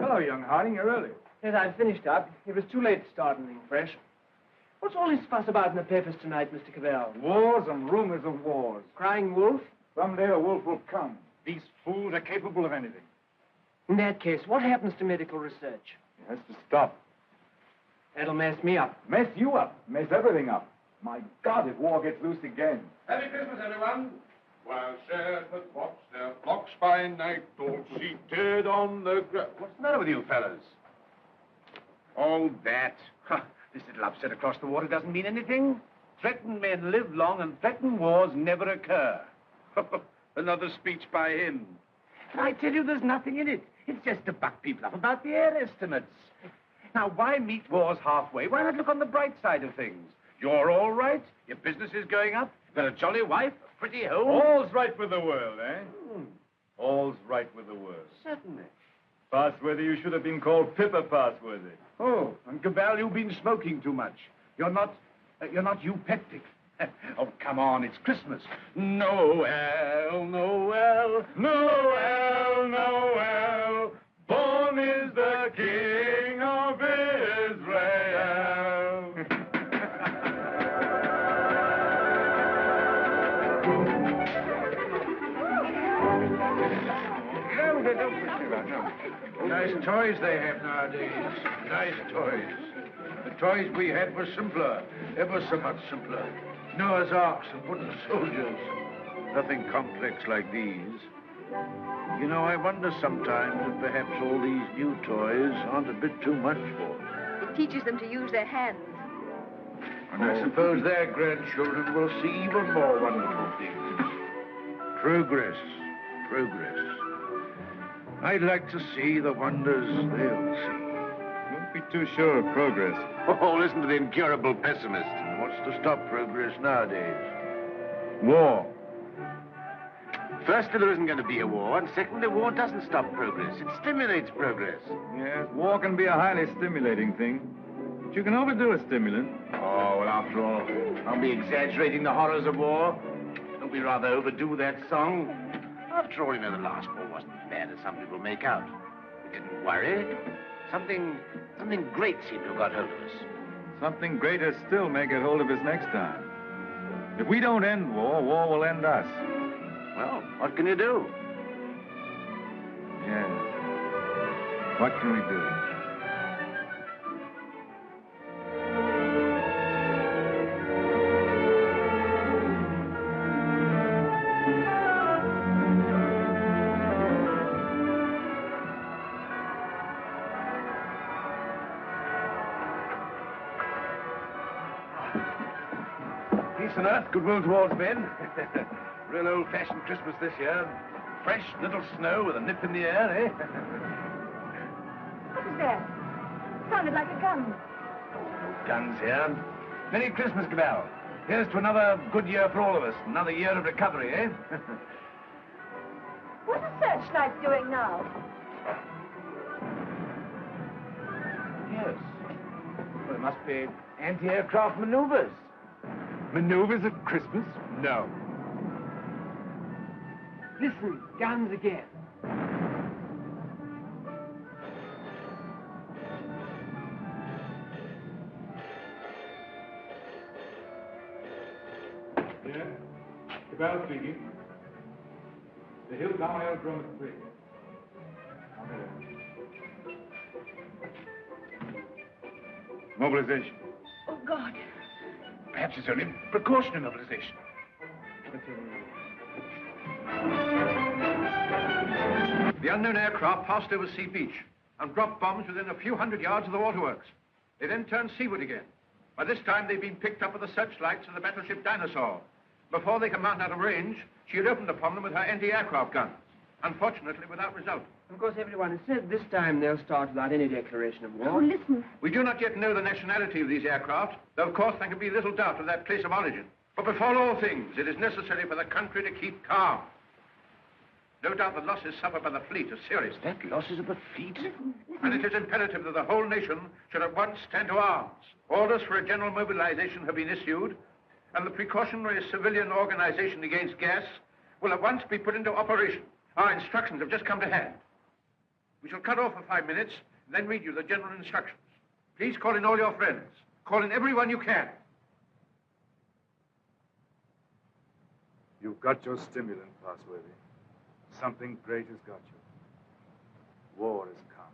Hello, young Harding. You're early. Yes, I've finished up. It was too late to start anything fresh. What's all this fuss about in the papers tonight, Mr. Cavell? Wars and rumors of wars. Crying wolf? Someday a wolf will come. These fools are capable of anything. In that case, what happens to medical research? It has to stop. That'll mess me up. Mess you up. Mess everything up. My God, if war gets loose again. Happy Christmas, everyone. While shepherds watch their flocks by night, all seated on the ground. What's the matter with you fellas? All that. This little upset across the water doesn't mean anything. Threatened men live long and threatened wars never occur. Another speech by him. And I tell you, there's nothing in it. It's just to buck people up about the air estimates. Now, why meet wars halfway? Why not look on the bright side of things? You're all right. Your business is going up. You've got a jolly wife, a pretty home. All's right with the world, eh? All's right with the world. Certainly. Passworthy, you should have been called Pippa Passworthy. Oh, and Cabal, you've been smoking too much. You're not eupeptic. Oh, come on, it's Christmas. Noel, Noel, Noel, Noel. Born is the King of Israel. Nice toys they have nowadays. Nice toys. The toys we had were simpler, ever so much simpler. Noah's Arks and wooden soldiers. Nothing complex like these. You know, I wonder sometimes if perhaps all these new toys aren't a bit too much for them. It teaches them to use their hands. And I suppose their grandchildren will see even more wonderful things. Progress, progress. I'd like to see the wonders they'll see. Don't be too sure of progress. Oh, listen to the incurable pessimist. What's to stop progress nowadays? War. Firstly, there isn't going to be a war, and secondly, war doesn't stop progress. It stimulates progress. Yes, war can be a highly stimulating thing. But you can overdo a stimulant. Oh, well, after all, I'll be exaggerating the horrors of war. Don't we rather overdo that song? After all, you know, the last war wasn't as bad as some people make out. We didn't worry. Something great seemed to have got hold of us. Something greater still may get hold of us next time. If we don't end war, war will end us. Well, what can you do? Yes. What can we do? Peace on earth, goodwill towards men. Real old-fashioned Christmas this year. Fresh little snow with a nip in the air, eh? What was that? Sounded like a gun. No guns here. Merry Christmas, Cabal. Here's to another good year for all of us. Another year of recovery, eh? What are searchlights doing now? Yes. Well, it must be anti-aircraft maneuvers. Maneuvers at Christmas? No. Listen, guns again. Yeah. Cabal speaking. The Hilltown Aerodrome is free. Mobilization. Oh, God. Perhaps it's only precautionary mobilization. The unknown aircraft passed over Sea Beach and dropped bombs within a few hundred yards of the waterworks. They then turned seaward again. By this time, they'd been picked up with the searchlights of the battleship Dinosaur. Before they could mount out of range, she had opened upon them with her anti-aircraft guns. Unfortunately, without result. Of course, everyone has said this time they'll start without any declaration of war. Oh, listen. We do not yet know the nationality of these aircraft, though of course there can be little doubt of their place of origin. But before all things, it is necessary for the country to keep calm. No doubt the losses suffered by the fleet are serious. That losses of the fleet? And it is imperative that the whole nation should at once stand to arms. Orders for a general mobilization have been issued, and the precautionary civilian organization against gas will at once be put into operation. Our instructions have just come to hand. We shall cut off for 5 minutes, and then read you the general instructions. Please call in all your friends. Call in everyone you can. You've got your stimulant, Passworthy. Something great has got you. War has come.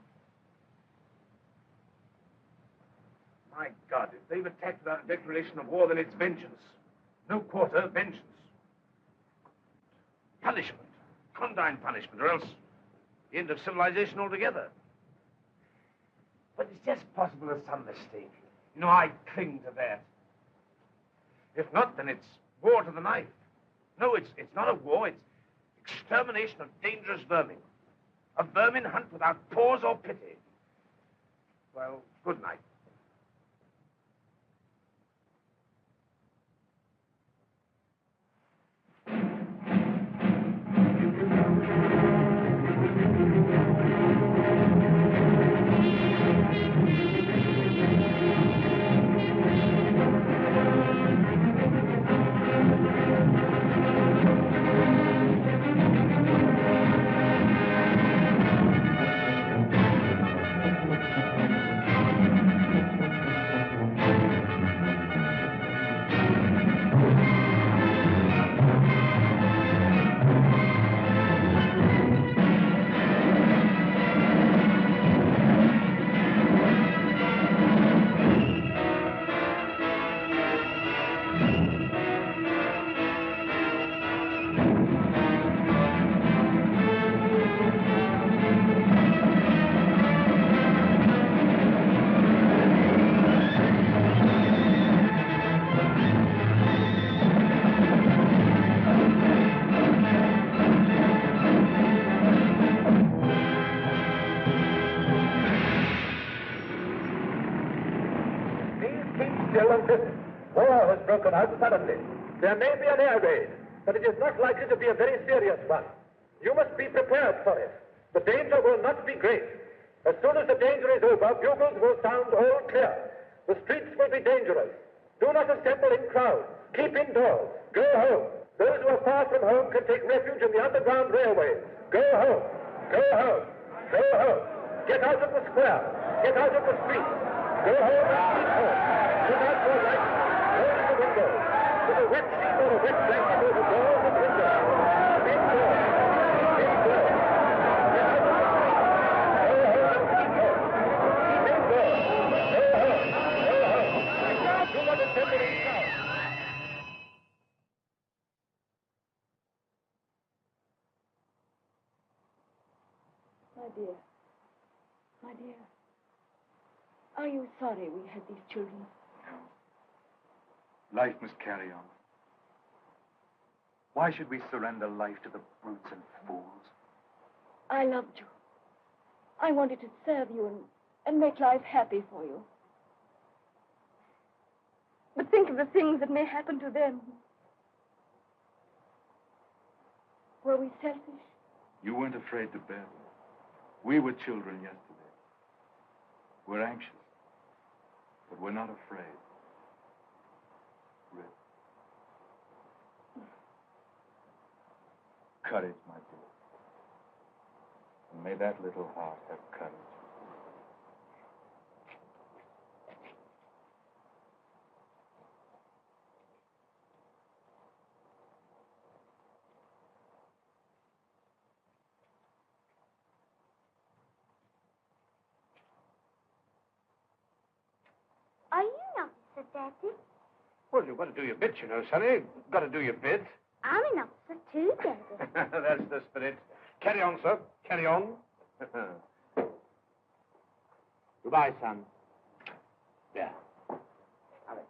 My God, if they've attacked without a declaration of war, then it's vengeance. No quarter, vengeance. Punishment. Condign punishment, or else the end of civilization altogether. But it's just possible there's some mistake. You know, I cling to that. If not, then it's war to the knife. No, it's not a war, it's extermination of dangerous vermin. A vermin hunt without pause or pity. Well, good night. War has broken out suddenly. There may be an air raid, but it is not likely to be a very serious one. You must be prepared for it. The danger will not be great. As soon as the danger is over, bugles will sound all clear. The streets will be dangerous. Do not assemble in crowds. Keep indoors. Go home. Those who are far from home can take refuge in the underground railways. Go home. Go home. Go home. Get out of the square. Get out of the streets. Go home and keep home. Put out your lights. Close the windows. With a wet sheet or a wet blanket over doors and windows. Indoors. Indoors. Get out of the streets. Go home and keep home. Keep indoors. Go home. Go home. Do not assemble in crowds. My dear, are you sorry we had these children? No. Life must carry on. Why should we surrender life to the brutes and fools? I loved you. I wanted to serve you and make life happy for you. But think of the things that may happen to them. Were we selfish? You weren't afraid to bear them. We were children yesterday. We're anxious, but we're not afraid. Rip. Courage, my dear. And may that little heart have courage. Are you an officer, Daddy? Well, you've got to do your bit, you know, Sonny. Got to do your bit. I'm an officer too, Daddy. That's the spirit. Carry on, sir. Carry on. Goodbye, son. Yeah. Hurry.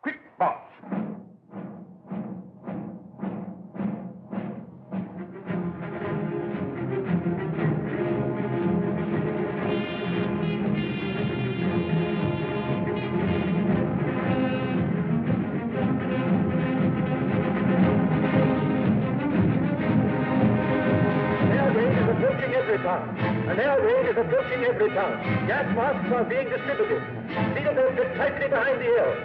Quick, march. An air raid is approaching every town. Gas masks are being distributed. See that they fit tightly behind the ears.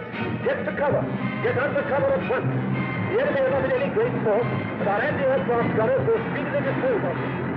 Get to cover. Get under cover at once. The enemy are not in any great force, but our anti-aircraft gunners will speedily dispose of them.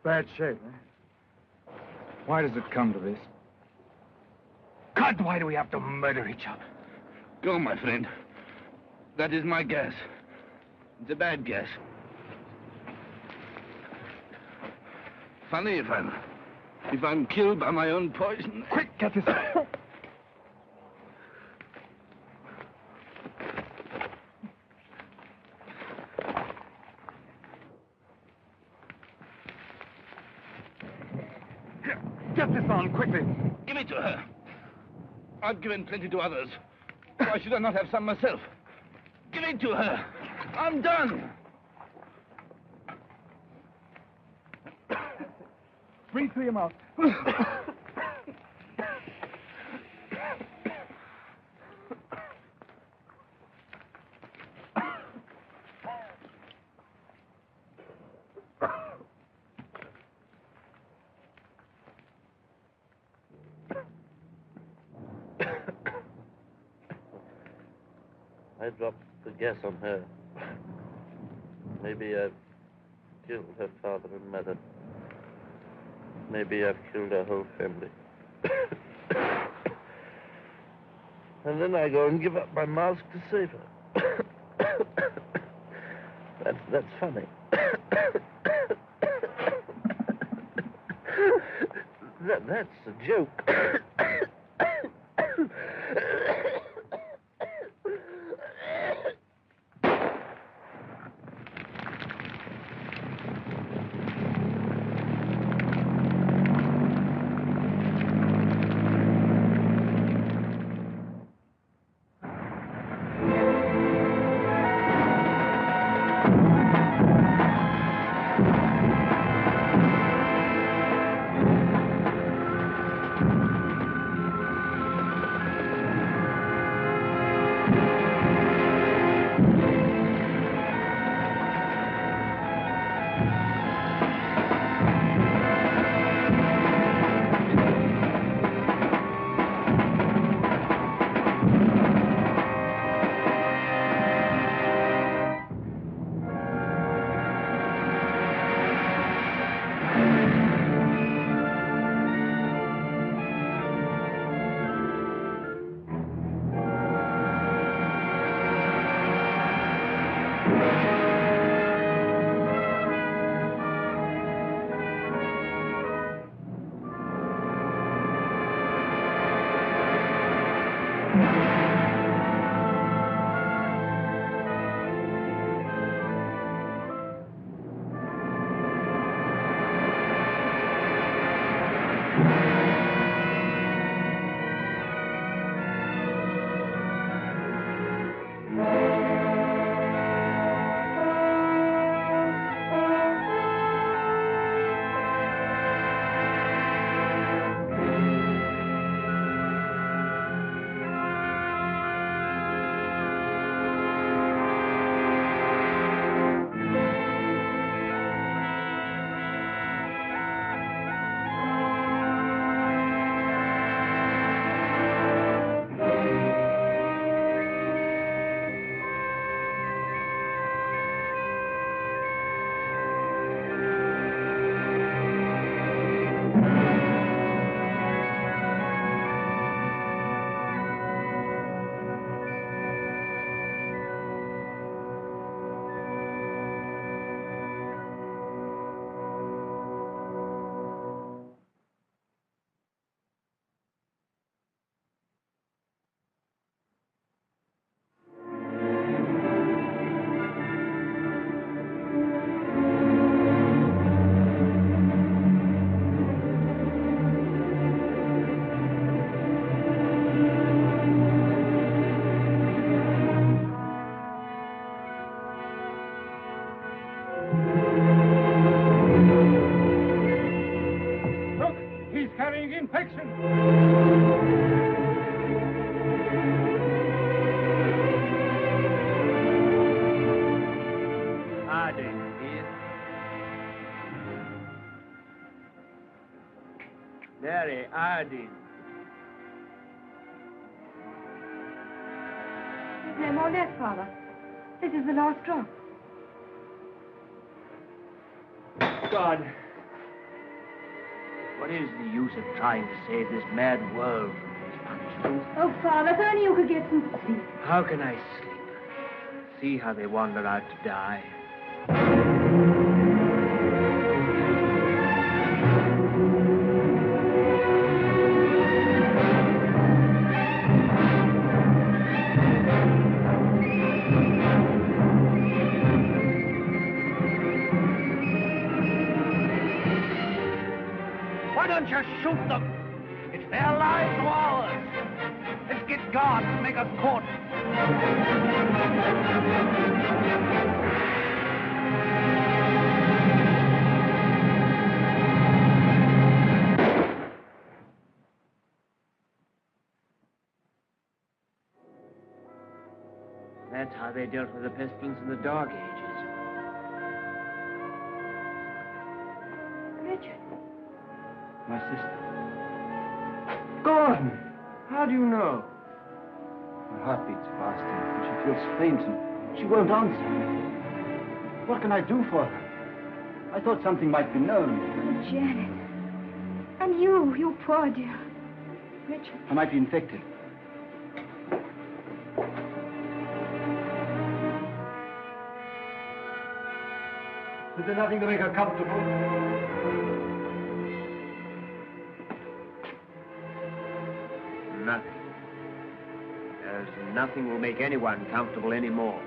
bad shape, eh? Why does it come to this? God, why do we have to murder each other? Go, my friend. That is my guess. It's a bad guess. Funny if I'm killed by my own poison. Quick, get this. Get this on, quickly. Give it to her. I've given plenty to others. Why should I not have some myself? Give it to her. I'm done. Breathe through your mouth. I dropped the guess on her. Maybe I've killed her father and mother. Maybe I've killed her whole family. And then I go and give up my mask to save her. That's funny. That's a joke. infection. Harding, here. Mary, Harding. There's no more left, Father. This is the last drop. God, What is the use of trying to save this mad world from these punishments? Oh, Father, if only you could get some sleep. How can I sleep? See how they wander out to die. Why don't you shoot them? It's their lives or ours. Let's get guards and make a court. That's how they dealt with the pestilence in the Dark Ages. Richard. My sister. Gordon! How do you know? Her heart beats fast and she feels faint and she won't answer. What can I do for her? I thought something might be known. Oh, Janet. And you poor dear. Richard. I might be infected. Is there nothing to make her comfortable? Nothing. There's nothing will make anyone comfortable anymore.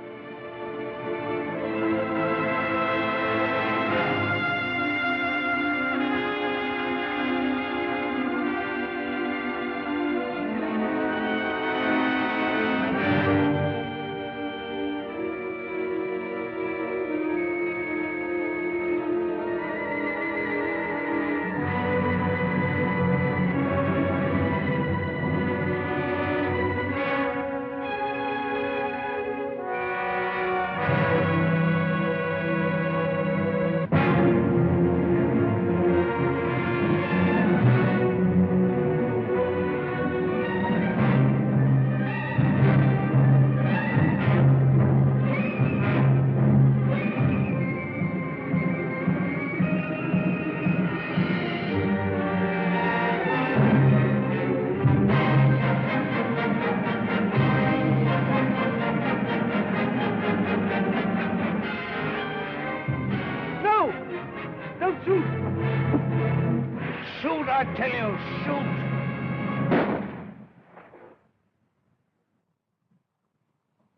Shoot, I tell you, shoot!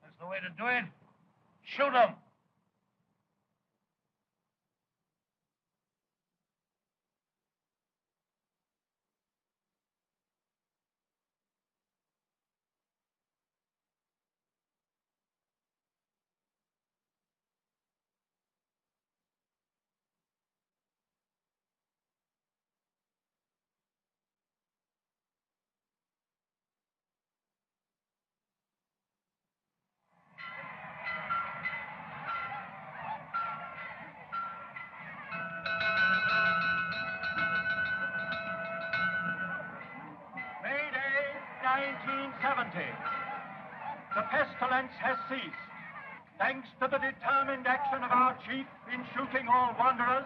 That's the way to do it. Shoot them! May Day, 1970. The pestilence has ceased. Thanks to the determined action of our chief in shooting all wanderers,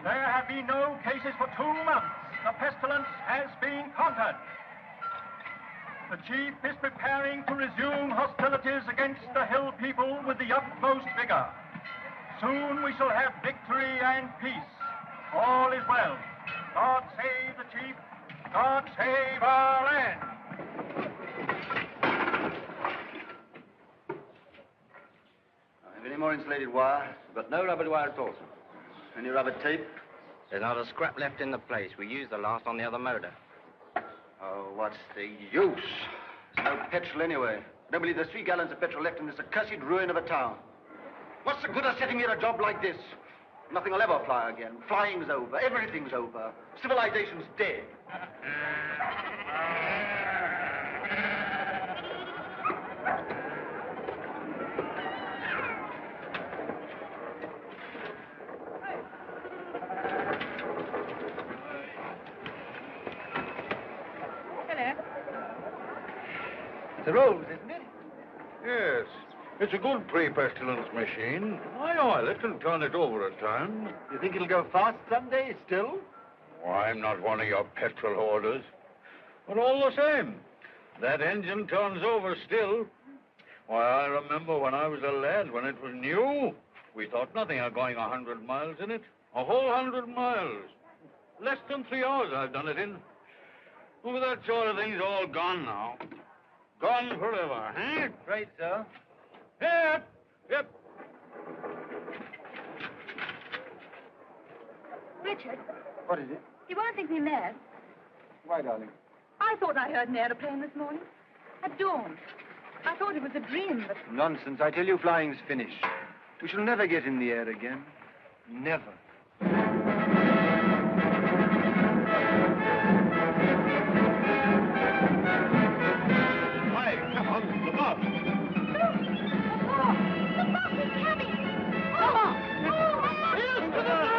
there have been no cases for 2 months. The pestilence has been conquered. The chief is preparing to resume hostilities against the hill people with the utmost vigor. Soon we shall have victory and peace. All is well. God save the chief. God save our land. Have any more insulated wire? We've got no rubber wire at all, sir. Any rubber tape? There's not a scrap left in the place. We used the last on the other motor. Oh, what's the use? There's no petrol anyway. I don't believe there's 3 gallons of petrol left in this accursed ruin of a town. What's the good of setting here a job like this? Nothing will ever fly again. Flying's over. Everything's over. Civilization's dead. The Rose, isn't it? Yes. It's a good pre-pestilence machine. I oil it and turn it over at times. You think it'll go fast someday still? Oh, I'm not one of your petrol hoarders. But all the same, that engine turns over still. Why, I remember when I was a lad, when it was new, we thought nothing of going 100 miles in it. A whole 100 miles. Less than 3 hours I've done it in. Well, that sort of thing's all gone now. Gone forever, eh? Right, sir. Yep, yep. Richard, What is it? you won't think me mad. Why, darling? I thought I heard an aeroplane this morning. At dawn. I thought it was a dream, but... Nonsense. I tell you, flying's finished. We shall never get in the air again. Never. Hi, come on, the bus. The bus is coming! Oh! Here's to the...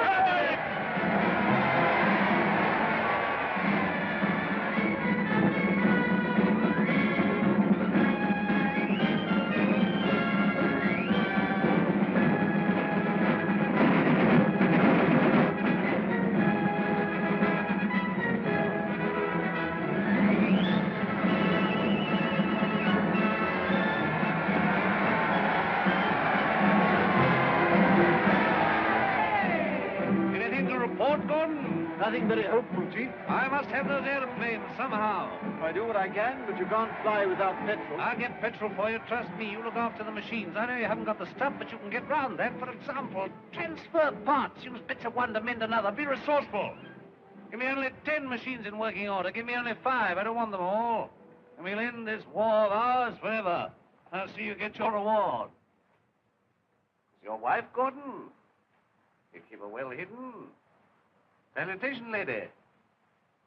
Nothing very hopeful, Chief. I must have those airplanes somehow. I do what I can, but you can't fly without petrol. I'll get petrol for you. Trust me, you look after the machines. I know you haven't got the stuff, but you can get round that. For example, transfer parts. Use bits of one to mend another. Be resourceful. Give me only 10 machines in working order. Give me only 5. I don't want them all. And we'll end this war of ours forever. I'll see you get your reward. Is your wife, Gordon? You keep her well hidden. Sanitation lady.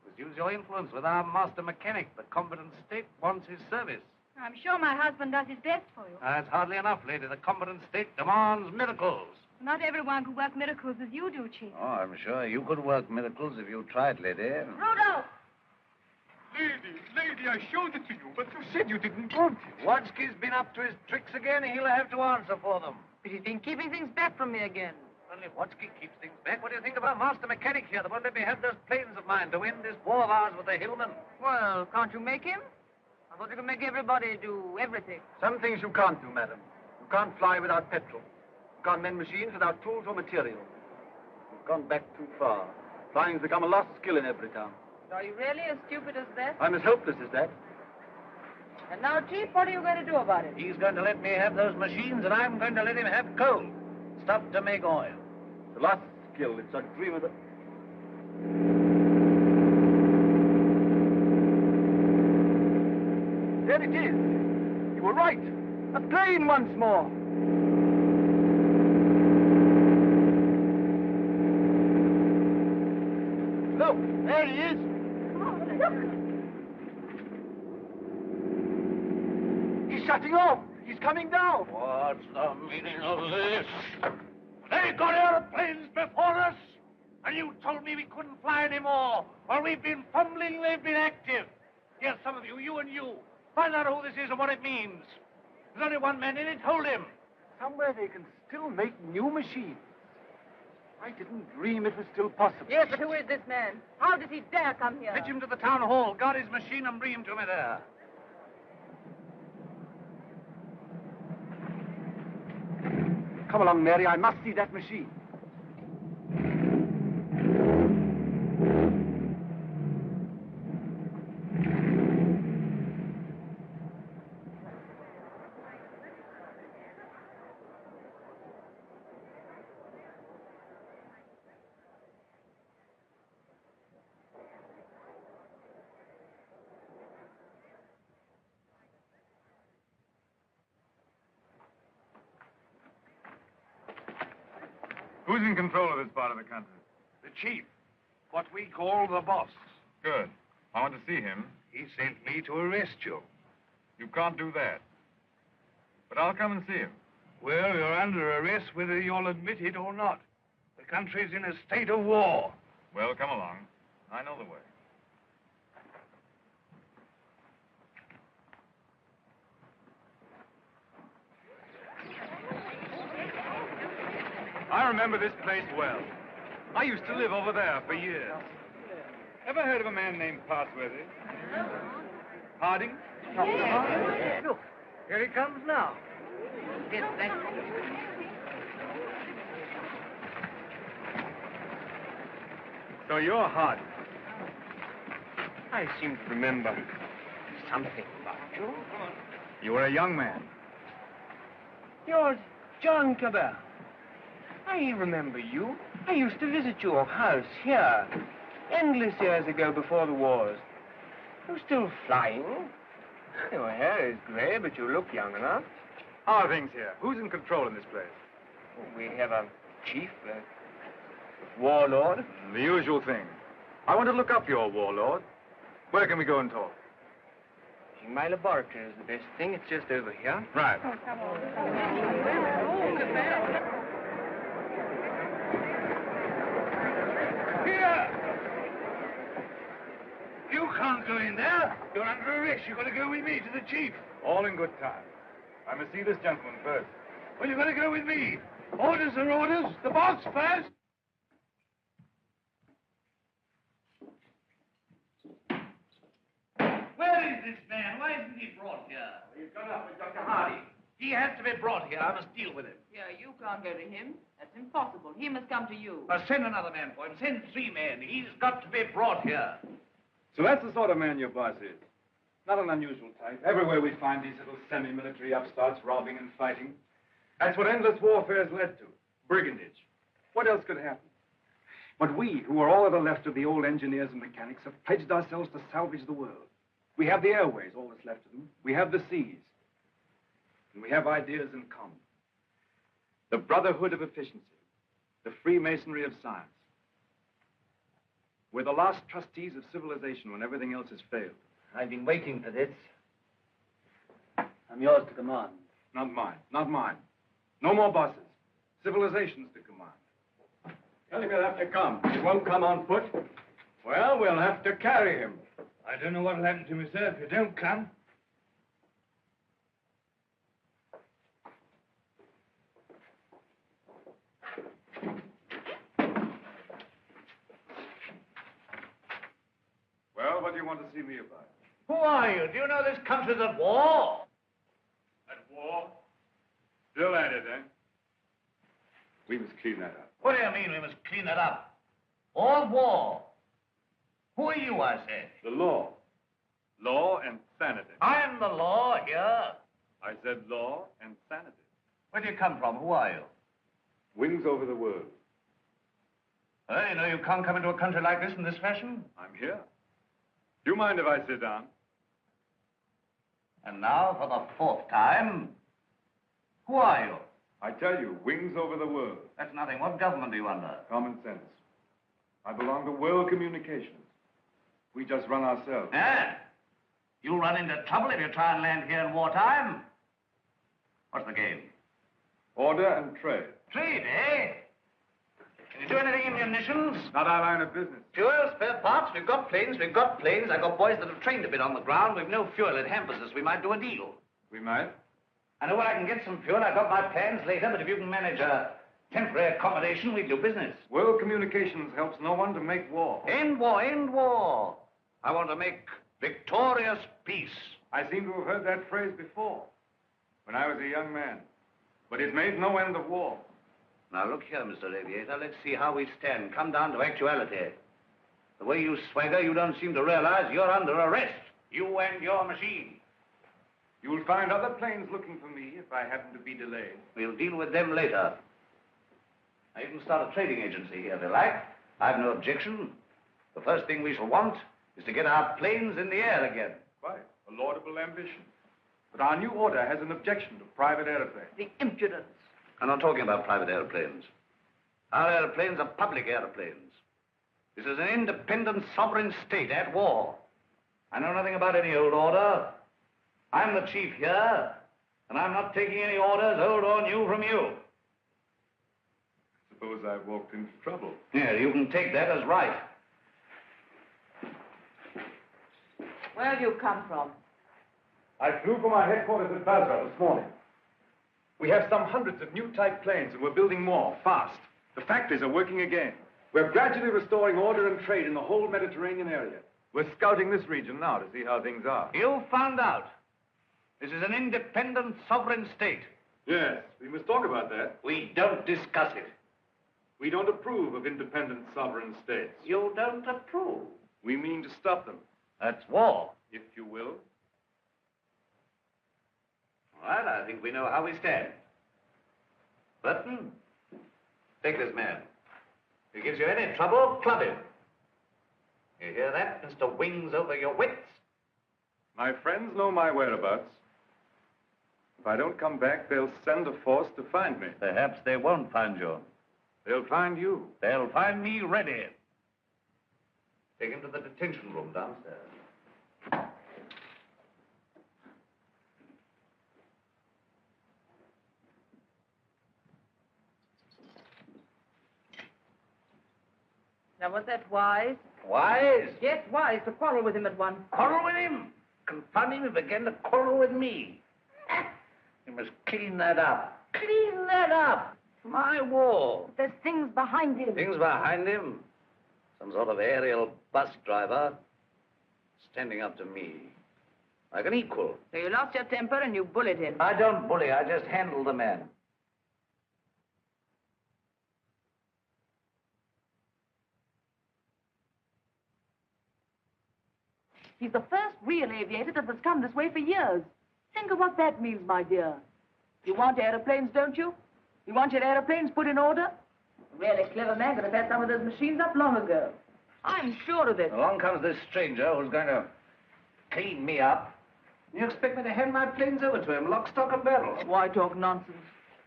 Must use your influence with our master mechanic. The competent state wants his service. I'm sure my husband does his best for you. That's hardly enough, lady. The competent state demands miracles. Not everyone could work miracles as you do, Chief. Oh, I'm sure you could work miracles if you tried, lady. Rudolph! Lady, I showed it to you, but you said you didn't want it. Watsky's been up to his tricks again. He'll have to answer for them. But he's been keeping things back from me again. Only Watsky keeps things back. What do you think of our master mechanic here that won't let me have those planes of mine to end this war of ours with the hillmen? Well, can't you make him? I thought you could make everybody do everything. Some things you can't do, madam. You can't fly without petrol. You can't mend machines without tools or material. You've gone back too far. Flying's become a lost skill in every town. Are you really as stupid as that? I'm as helpless as that. And now, Chief, what are you going to do about it? He's going to let me have those machines, and I'm going to let him have coal. Stuff to make oil. The lost skill, it's a dream of the... There it is. You were right. A plane once more. Look, there he is. He's shutting off. He's coming down. What's the meaning of this? They got airplanes before us, and you told me we couldn't fly anymore. While we've been fumbling, they've been active. Here's some of you, you and you. Find out who this is and what it means. There's only one man in it. Hold him. Somewhere they can still make new machines. I didn't dream it was still possible. Yes, but who is this man? How does he dare come here? Fetch him to the town hall. Guard his machine and bring him to me there. Come along, Mary. I must see that machine. Who's in control of this part of the country? The chief. What we call the boss. Good. I want to see him. He sent me to arrest you. You can't do that. But I'll come and see him. Well, you're under arrest whether you'll admit it or not. The country's in a state of war. Well, come along. I know the way. I remember this place well. I used to live over there for years. Ever heard of a man named Parsworthy? Harding? Look, here he comes now. Yes, thank you. So you're Harding. I seem to remember something about you. You were a young man. You're John Cabell. I remember you. I used to visit your house here endless years ago before the wars. You're still flying. Your hair is gray, but you look young enough. How are things here? Who's in control in this place? We have a chief, a warlord. The usual thing. I want to look up your warlord. Where can we go and talk? My laboratory is the best thing. It's just over here. Right. Oh, come on. Oh, good man. Here! You can't go in there. You're under arrest. You've got to go with me to the chief. All in good time. I must see this gentleman first. Well, you've got to go with me. Orders are orders. The boss first. Where is this man? Why isn't he brought here? He's gone up with Dr. Hardy. He has to be brought here. I must deal with him. Yeah, you can't go to him. That's impossible. He must come to you. Send another man for him. Send 3 men. He's got to be brought here. So that's the sort of man your boss is. Not an unusual type. Everywhere we find these little semi-military upstarts robbing and fighting. That's what endless warfare's led to. Brigandage. What else could happen? But we, who are all that are left of the old engineers and mechanics, have pledged ourselves to salvage the world. We have the airways, all that's left of them. We have the seas. And we have ideas in common. The brotherhood of efficiency. The Freemasonry of science. We're the last trustees of civilization when everything else has failed. I've been waiting for this. I'm yours to command. Not mine. Not mine. No more bosses. Civilization's to command. Tell him he'll have to come. He won't come on foot. Well, we'll have to carry him. I don't know what'll happen to me, sir, if you don't come. Well, what do you want to see me about? Who are you? Do you know this country's at war? At war? Still at it, eh? We must clean that up. What do you mean we must clean it up? All war. Who are you, I say? The law. Law and sanity. I'm the law here. I said law and sanity. Where do you come from? Who are you? Wings over the world. You know you can't come into a country like this in this fashion. I'm here. Do you mind if I sit down? And now, for the 4th time, who are you? I tell you, wings over the world. That's nothing. What government are you under? Common sense. I belong to World Communications. We just run ourselves. Eh? You'll run into trouble if you try and land here in wartime. What's the game? Order and trade. Trade, eh? Can you do anything in munitions? Not our line of business. Fuel, spare parts, we've got planes. I've got boys that have trained a bit on the ground. We've no fuel. It hampers us. We might do a deal. We might. I know where I can get some fuel. I've got my plans later, but if you can manage a temporary accommodation, we do business. World Communications helps no one to make war. End war, end war. I want to make victorious peace. I seem to have heard that phrase before, when I was a young man. But it made no end of war. Now, look here, Mr. Aviator. Let's see how we stand. Come down to actuality. The way you swagger, you don't seem to realize you're under arrest. You and your machine. You'll find other planes looking for me if I happen to be delayed. We'll deal with them later. Now, you can start a trading agency here if you like. I've no objection. The first thing we shall want is to get our planes in the air again. Quite. A laudable ambition. But our new order has an objection to private airplanes. The impudence. I'm not talking about private airplanes. Our airplanes are public airplanes. This is an independent sovereign state at war. I know nothing about any old order. I'm the chief here, and I'm not taking any orders, old or new, from you. Suppose I've walked into trouble. Yeah, you can take that as right. Where have you come from? I flew from our headquarters at Basra this morning. We have some hundreds of new type planes, and we're building more, fast. The factories are working again. We're gradually restoring order and trade in the whole Mediterranean area. We're scouting this region now to see how things are. You found out. This is an independent sovereign state. Yes, we must talk about that. We don't discuss it. We don't approve of independent sovereign states. You don't approve. We mean to stop them, That's war. if you will. All right, I think we know how we stand. Burton, take this man. If he gives you any trouble, club him. You hear that, Mr. Wings over your wits? My friends know my whereabouts. If I don't come back, they'll send a force to find me. Perhaps they won't find you. They'll find you. They'll find me ready. Take him to the detention room downstairs. Now, was that wise? Wise? Yes, wise, to quarrel with him at once. Quarrel with him? Confound him, he began to quarrel with me. You must clean that up. Clean that up. My war. There's things behind him. Things behind him? Some sort of aerial bus driver standing up to me. Like an equal. So you lost your temper and you bullied him. I don't bully, I just handle the man. He's the first real aviator that has come this way for years. Think of what that means, my dear. You want aeroplanes, don't you? You want your aeroplanes put in order? A really clever man could have had some of those machines up long ago. I'm sure of it. Along comes this stranger who's going to clean me up. You expect me to hand my planes over to him, lock, stock, and barrel? Why talk nonsense?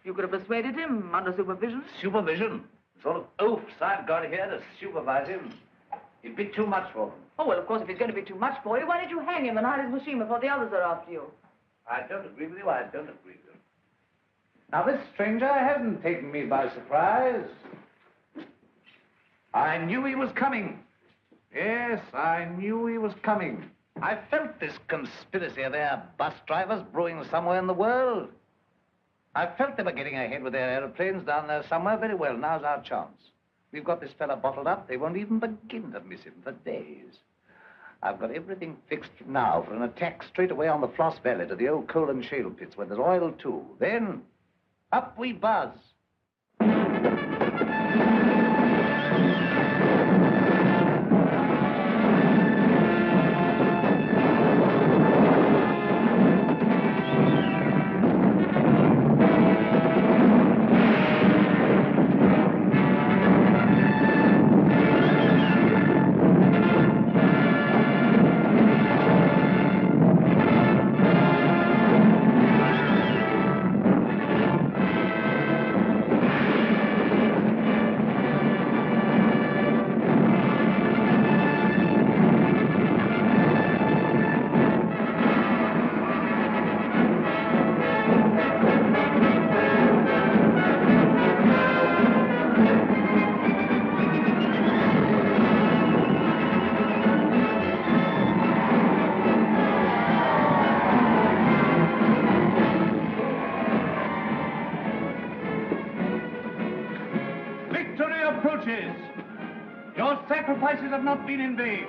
You could have persuaded him under supervision. Supervision? The sort of oafs I've got here to supervise him. He'd be too much for them. Oh, well, of course, if he's going to be too much for you, why don't you hang him and hide his machine before the others are after you? I don't agree with you, I don't agree with you. Now, this stranger hasn't taken me by surprise. I knew he was coming. Yes, I knew he was coming. I felt this conspiracy of their bus drivers brewing somewhere in the world. I felt they were getting ahead with their aeroplanes down there somewhere. Very well, now's our chance. We've got this fella bottled up. They won't even begin to miss him for days. I've got everything fixed now for an attack straight away on the Floss Valley to the old coal and shale pits where there's oil, too. Then, up we buzz. Sacrifices have not been in vain.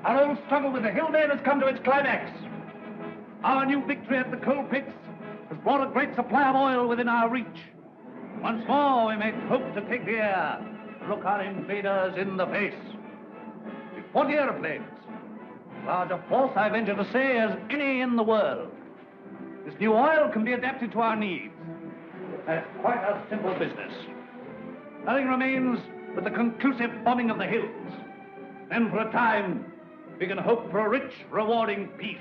Our old struggle with the Hillman has come to its climax. Our new victory at the coal pits has brought a great supply of oil within our reach. Once more, we may hope to take the air, look our invaders in the face. With 40 airplanes, large a force, I venture to say, as any in the world. This new oil can be adapted to our needs. That's quite a simple business. Nothing remains but the conclusive bombing of the hills. Then for a time, we can hope for a rich, rewarding peace.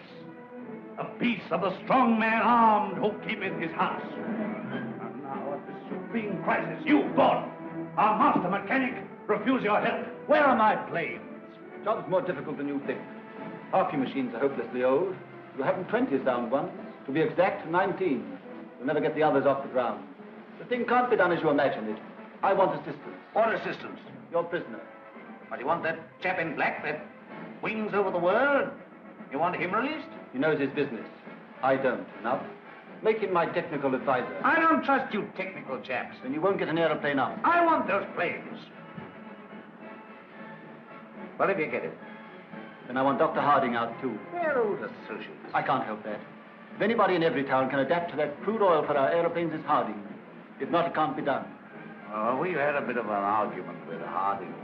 A peace of the strong man armed who keepeth his house. And now at this supreme crisis, you, Gordon, our master mechanic, refuse your help. Where are my planes? The job's more difficult than you think. Half your machines are hopelessly old. You haven't 20 sound ones. To be exact, 19. You'll never get the others off the ground. The thing can't be done as you imagine it. I want assistance. What assistance? Your prisoner. But you want that chap in black that wings over the world? You want him released? He knows his business. I don't. Enough. Make him my technical advisor. I don't trust you technical chaps. Then you won't get an aeroplane up. I want those planes. Well, if you get it. Then I want Dr. Harding out, too. They're old associates. I can't help that. If anybody in every town can adapt to that crude oil for our aeroplanes, it's Harding. If not, it can't be done. Oh, we had a bit of an argument with Harding.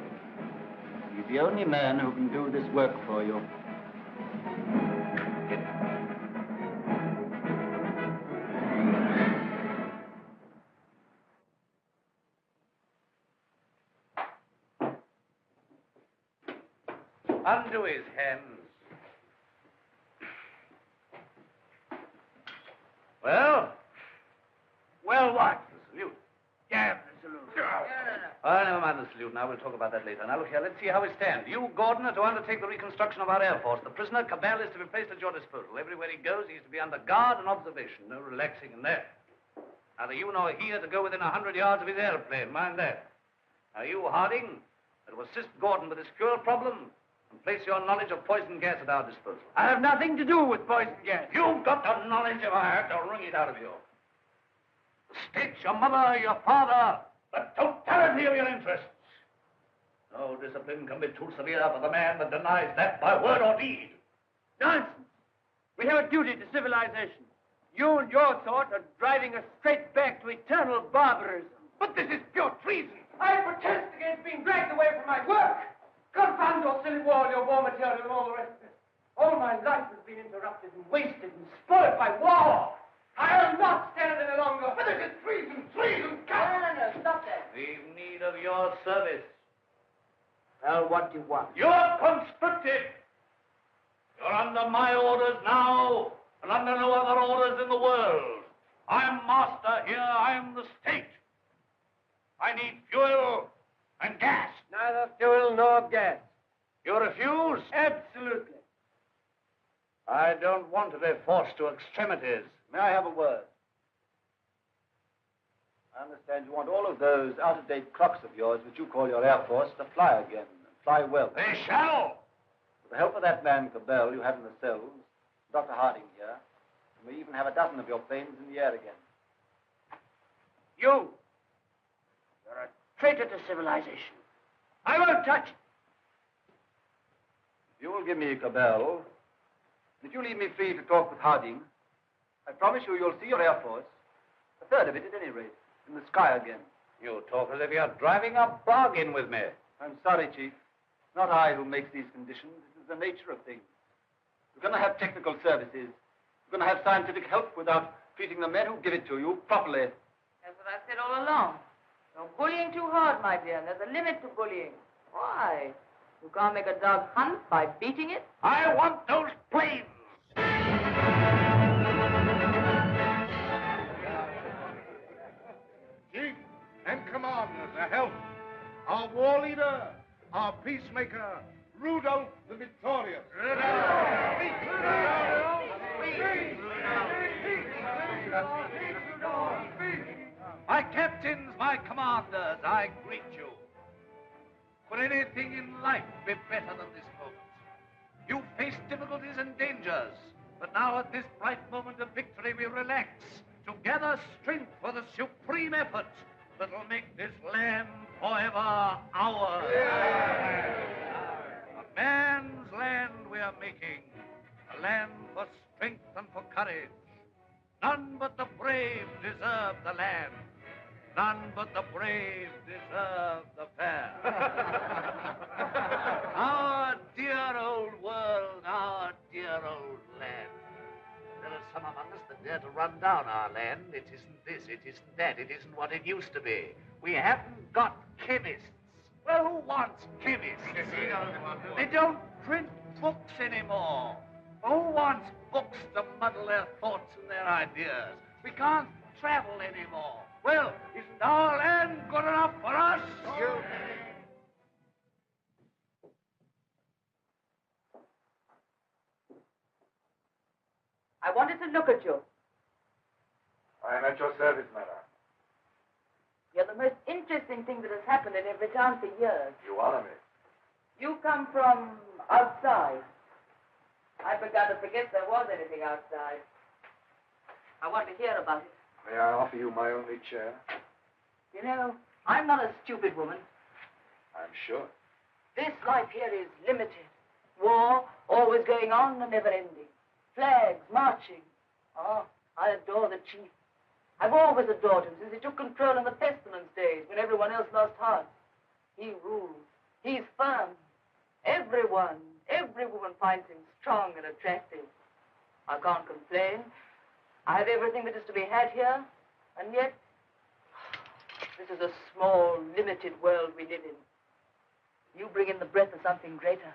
He's the only man who can do this work for you. Get it. Undo his hands. Well? Well, what? The salute. Damn the salute. Oh, never mind the salute now. We'll talk about that later. Now, look here. Let's see how we stand. You, Gordon, are to undertake the reconstruction of our Air Force. The prisoner, Cabell, is to be placed at your disposal. Everywhere he goes, he's to be under guard and observation. No relaxing in there. Neither you nor he are to go within 100 yards of his airplane. Mind that. Now, you, Harding, are to assist Gordon with his fuel problem and place your knowledge of poison gas at our disposal. I have nothing to do with poison gas. You've got the knowledge if I have to wring it out of you. The state, your mother, your father, the totality of your interests. No discipline can be too severe for the man that denies that by word or deed. Nonsense. We have a duty to civilization. You and your sort are driving us straight back to eternal barbarism. But this is pure treason. I protest against being dragged away from my work. Confound your silly war, your war material, and all the rest of it. All my life has been interrupted and wasted and spoiled by war. I'll not stand any longer. But this is treason, treason, No, stop that. We've need of your service. Well, what do you want? You're conscripted. You're under my orders now, and under no other orders in the world. I'm master here. I'm the state. I need fuel and gas. Neither fuel nor gas. You refuse? Absolutely. I don't want to be forced to extremities. May I have a word? I understand you want all of those out-of-date clocks of yours, which you call your Air Force, to fly again, and fly well. They shall! With the help of that man, Cabell, you have in the cells, Dr. Harding here, you may even have a dozen of your planes in the air again. You're a traitor to civilization. I won't touch it. If you will give me Cabell, if you leave me free to talk with Harding, I promise you'll see your Air Force, a third of it at any rate, in the sky again. You talk as if you're driving a bargain with me. I'm sorry, Chief. It's not I who makes these conditions. This is the nature of things. We're going to have technical services. We're going to have scientific help without treating the men who give it to you properly. That's what I said all along. You're bullying too hard, my dear, and there's a limit to bullying. Why? You can't make a dog hunt by beating it? I want those planes! Chief and commanders, a health. Our war leader, our peacemaker, Rudolph the Victorious. My captains, my commanders, I greet you. Could anything in life be better than this moment? You faced difficulties and dangers, but now at this bright moment of victory we relax to gather strength for the supreme effort that will make this land forever ours. A man's land we are making, a land for strength and for courage. None but the brave deserve the land. None but the brave deserve the fair. Our dear old world, our dear old land. There are some among us that dare to run down our land. It isn't this, it isn't that, it isn't what it used to be. We haven't got chemists. Well, who wants chemists? They don't print books anymore. Who wants books to muddle their thoughts and their ideas? We can't travel anymore. Well, isn't our land good enough for us? I wanted to look at you. I am at your service, madam. You're the most interesting thing that has happened in every town for years. You honor me. You come from outside. I began to forget there was anything outside. I want to hear about it. May I offer you my only chair? You know, I'm not a stupid woman. I'm sure. This life here is limited. War, always going on and never ending. Flags, marching. Oh, I adore the chief. I've always adored him since he took control in the pestilence days when everyone else lost heart. He rules. He's firm. Every woman finds him strong and attractive. I can't complain. I have everything that is to be had here, and yet this is a small, limited world we live in. You bring in the breath of something greater.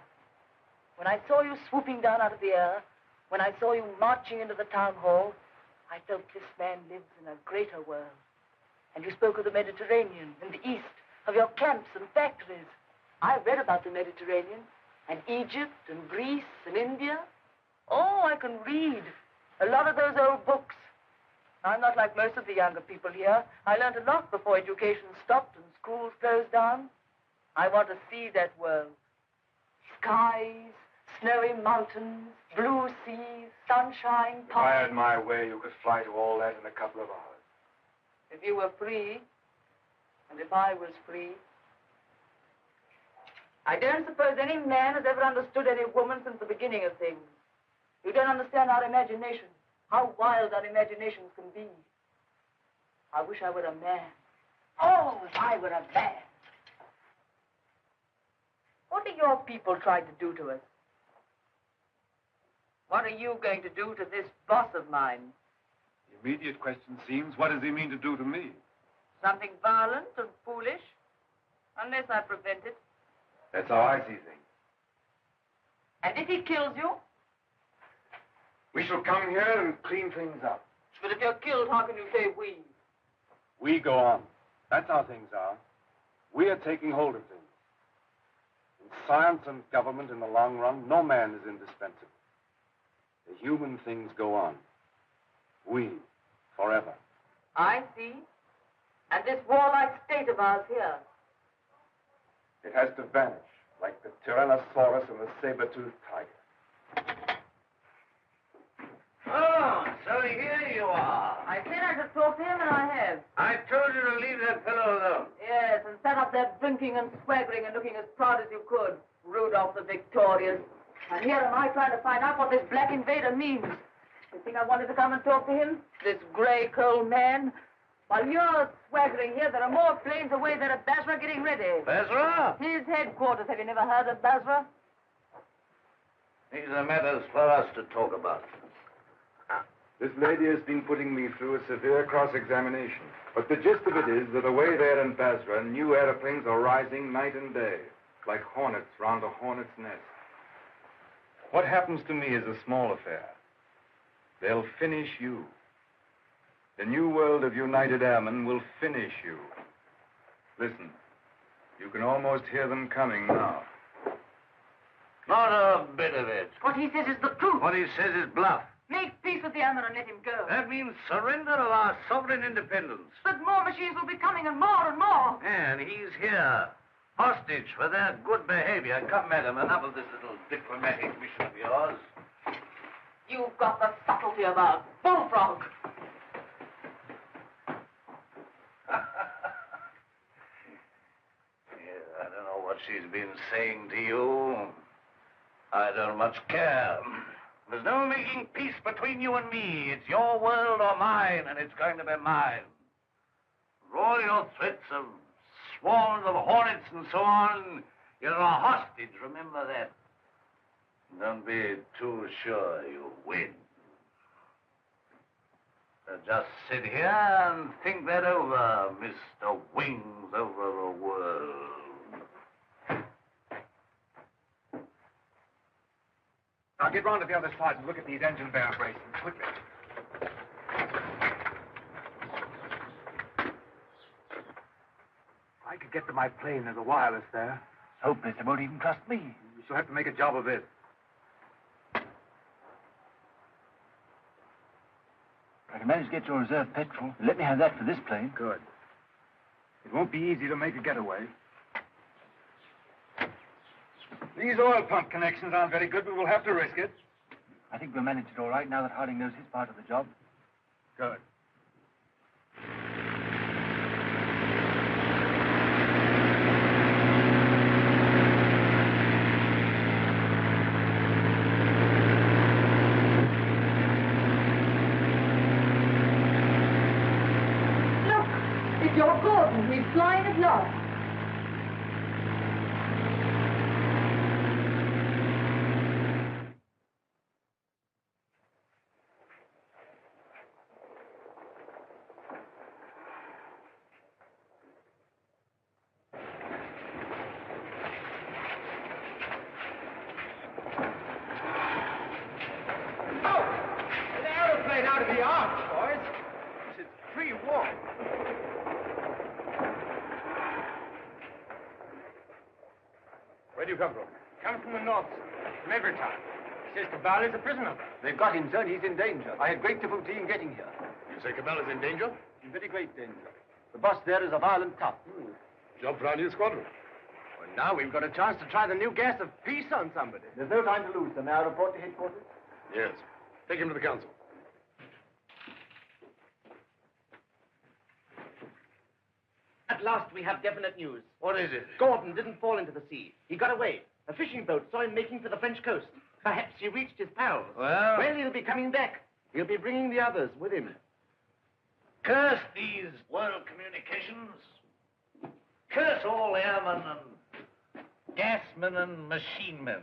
When I saw you swooping down out of the air, when I saw you marching into the town hall, I felt this man lives in a greater world. And you spoke of the Mediterranean and the East, of your camps and factories. I've read about the Mediterranean, and Egypt, and Greece, and India. Oh, I can read a lot of those old books. I'm not like most of the younger people here. I learned a lot before education stopped and schools closed down. I want to see that world. Skies, snowy mountains, blue seas, sunshine, If I had my way, you could fly to all that in a couple of hours. If you were free, and if I was free. I don't suppose any man has ever understood any woman since the beginning of things. You don't understand our imagination, how wild our imaginations can be. I wish I were a man. Oh, if I were a man. What are your people trying to do to us? What are you going to do to this boss of mine? The immediate question seems, what does he mean to do to me? Something violent and foolish, unless I prevent it. That's how I see things. And if he kills you? We shall come here and clean things up. But if you're killed, how can you say we? We go on. That's how things are. We are taking hold of things. In science and government, in the long run, no man is indispensable. The human things go on. We, forever. I see. And this warlike state of ours here. It has to vanish, like the Tyrannosaurus and the saber-toothed tiger. Oh, so here you are. I said I should talk to him, and I have. I told you to leave that fellow alone. Yes, and sat up there drinking and swaggering and looking as proud as you could. Rudolph the Victorious. And here am I trying to find out what this black invader means. You think I wanted to come and talk to him? This gray, cold man? While you're swaggering here, there are more planes away there at Basra getting ready. Basra? His headquarters. Have you never heard of Basra? These are matters for us to talk about. This lady has been putting me through a severe cross-examination. But the gist of it is that away there in Basra, new airplanes are rising night and day, like hornets round a hornet's nest. What happens to me is a small affair. They'll finish you. The new world of United Airmen will finish you. Listen, you can almost hear them coming now. Not a bit of it. What he says is the truth. What he says is bluff. Make peace with the airmen and let him go. That means surrender of our sovereign independence. But more machines will be coming and more and more. And he's here, hostage for their good behavior. Come, madam, enough of this little diplomatic mission of yours. You've got the subtlety of a bullfrog. I don't know what she's been saying to you. I don't much care. There's no making peace between you and me. It's your world or mine, and it's going to be mine. For all your threats of swarms of hornets and so on, you're a hostage, remember that. Don't be too sure you win. So just sit here and think that over, Mr. Wings over a world. Now get round to the other side and look at these engine bearer braces quickly. I could get to my plane. There's a wireless there. Hopeless. They won't even trust me. We shall have to make a job of it. I can manage to get your reserve petrol. Let me have that for this plane. Good. It won't be easy to make a getaway. These oil pump connections aren't very good, but we'll have to risk it. I think we'll manage it all right now that Harding knows his part of the job. Good. He's lost. Out of the arms, boys. This is pre-war. Where do you come from? Come from the north, from every town. Says Cabal is a prisoner. They've got him, sir, and he's in danger. I had great difficulty in getting here. You say Cabal is in danger? In very great danger. The boss there is a violent tough. Job for our new squadron. Well, now we've got a chance to try the new gas of peace on somebody. There's no time to lose, sir. May I report to headquarters? Yes. Take him to the council. At last we have definite news. What is it? Gordon didn't fall into the sea. He got away. A fishing boat saw him making for the French coast. Perhaps he reached his pals. Well, he'll be coming back. He'll be bringing the others with him. Curse these world communications. Curse all airmen and gasmen and machine men.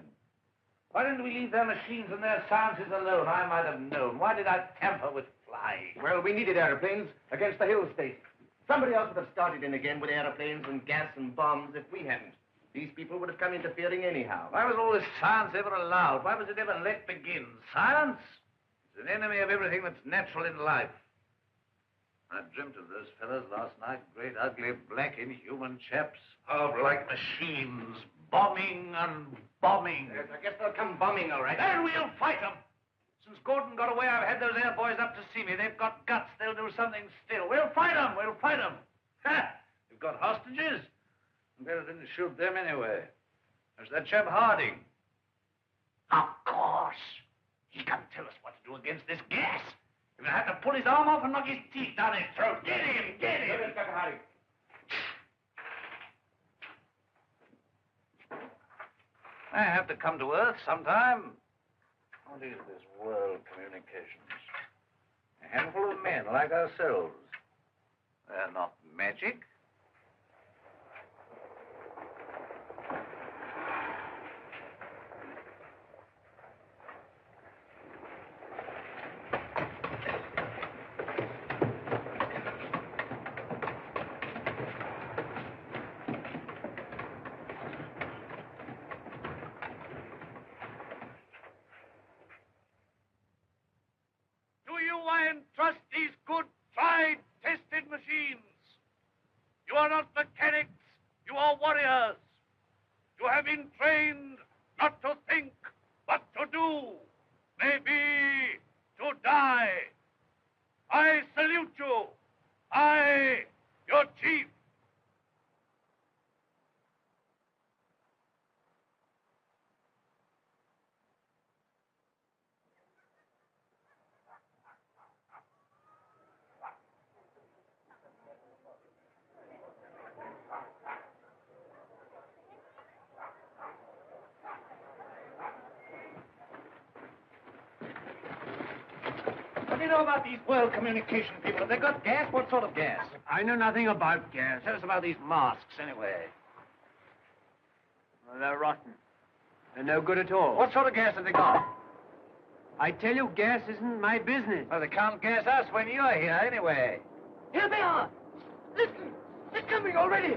Why didn't we leave their machines and their sciences alone? I might have known. Why did I tamper with flying? Well, we needed airplanes against the hill state. Somebody else would have started in again with airplanes and gas and bombs if we hadn't. These people would have come interfering anyhow. Why was all this science ever allowed? Why was it ever let begin? Science is an enemy of everything that's natural in life. I dreamt of those fellows last night, great, ugly, black, inhuman chaps, powerful like machines, bombing and bombing. Yes, I guess they'll come bombing, all right. And we'll fight them. Since Gordon got away, I've had those air boys up to see me. They've got guts. They'll do something still. We'll fight them. We'll fight them. Ha! We've got hostages. Better didn't shoot them anyway. There's that chap Harding. Of course. He can tell us what to do against this gas. You're going to have to pull his arm off and knock his teeth down his throat. Get him! Get him! Inspector Harding. I have to come to Earth sometime. What is this world communications? A handful of men like ourselves. They're not magic. Trust these good, tried, tested machines. You are not mechanics, you are warriors. You have been trained not to think, but to do. Maybe to die. I salute you. I, your chief. What do you know about these world communication people? Have they got gas? What sort of gas? I know nothing about gas. Tell us about these masks, anyway. Well, they're rotten. They're no good at all. What sort of gas have they got? I tell you, gas isn't my business. Well, they can't gas us when you're here, anyway. Here they are. Listen, they're coming already.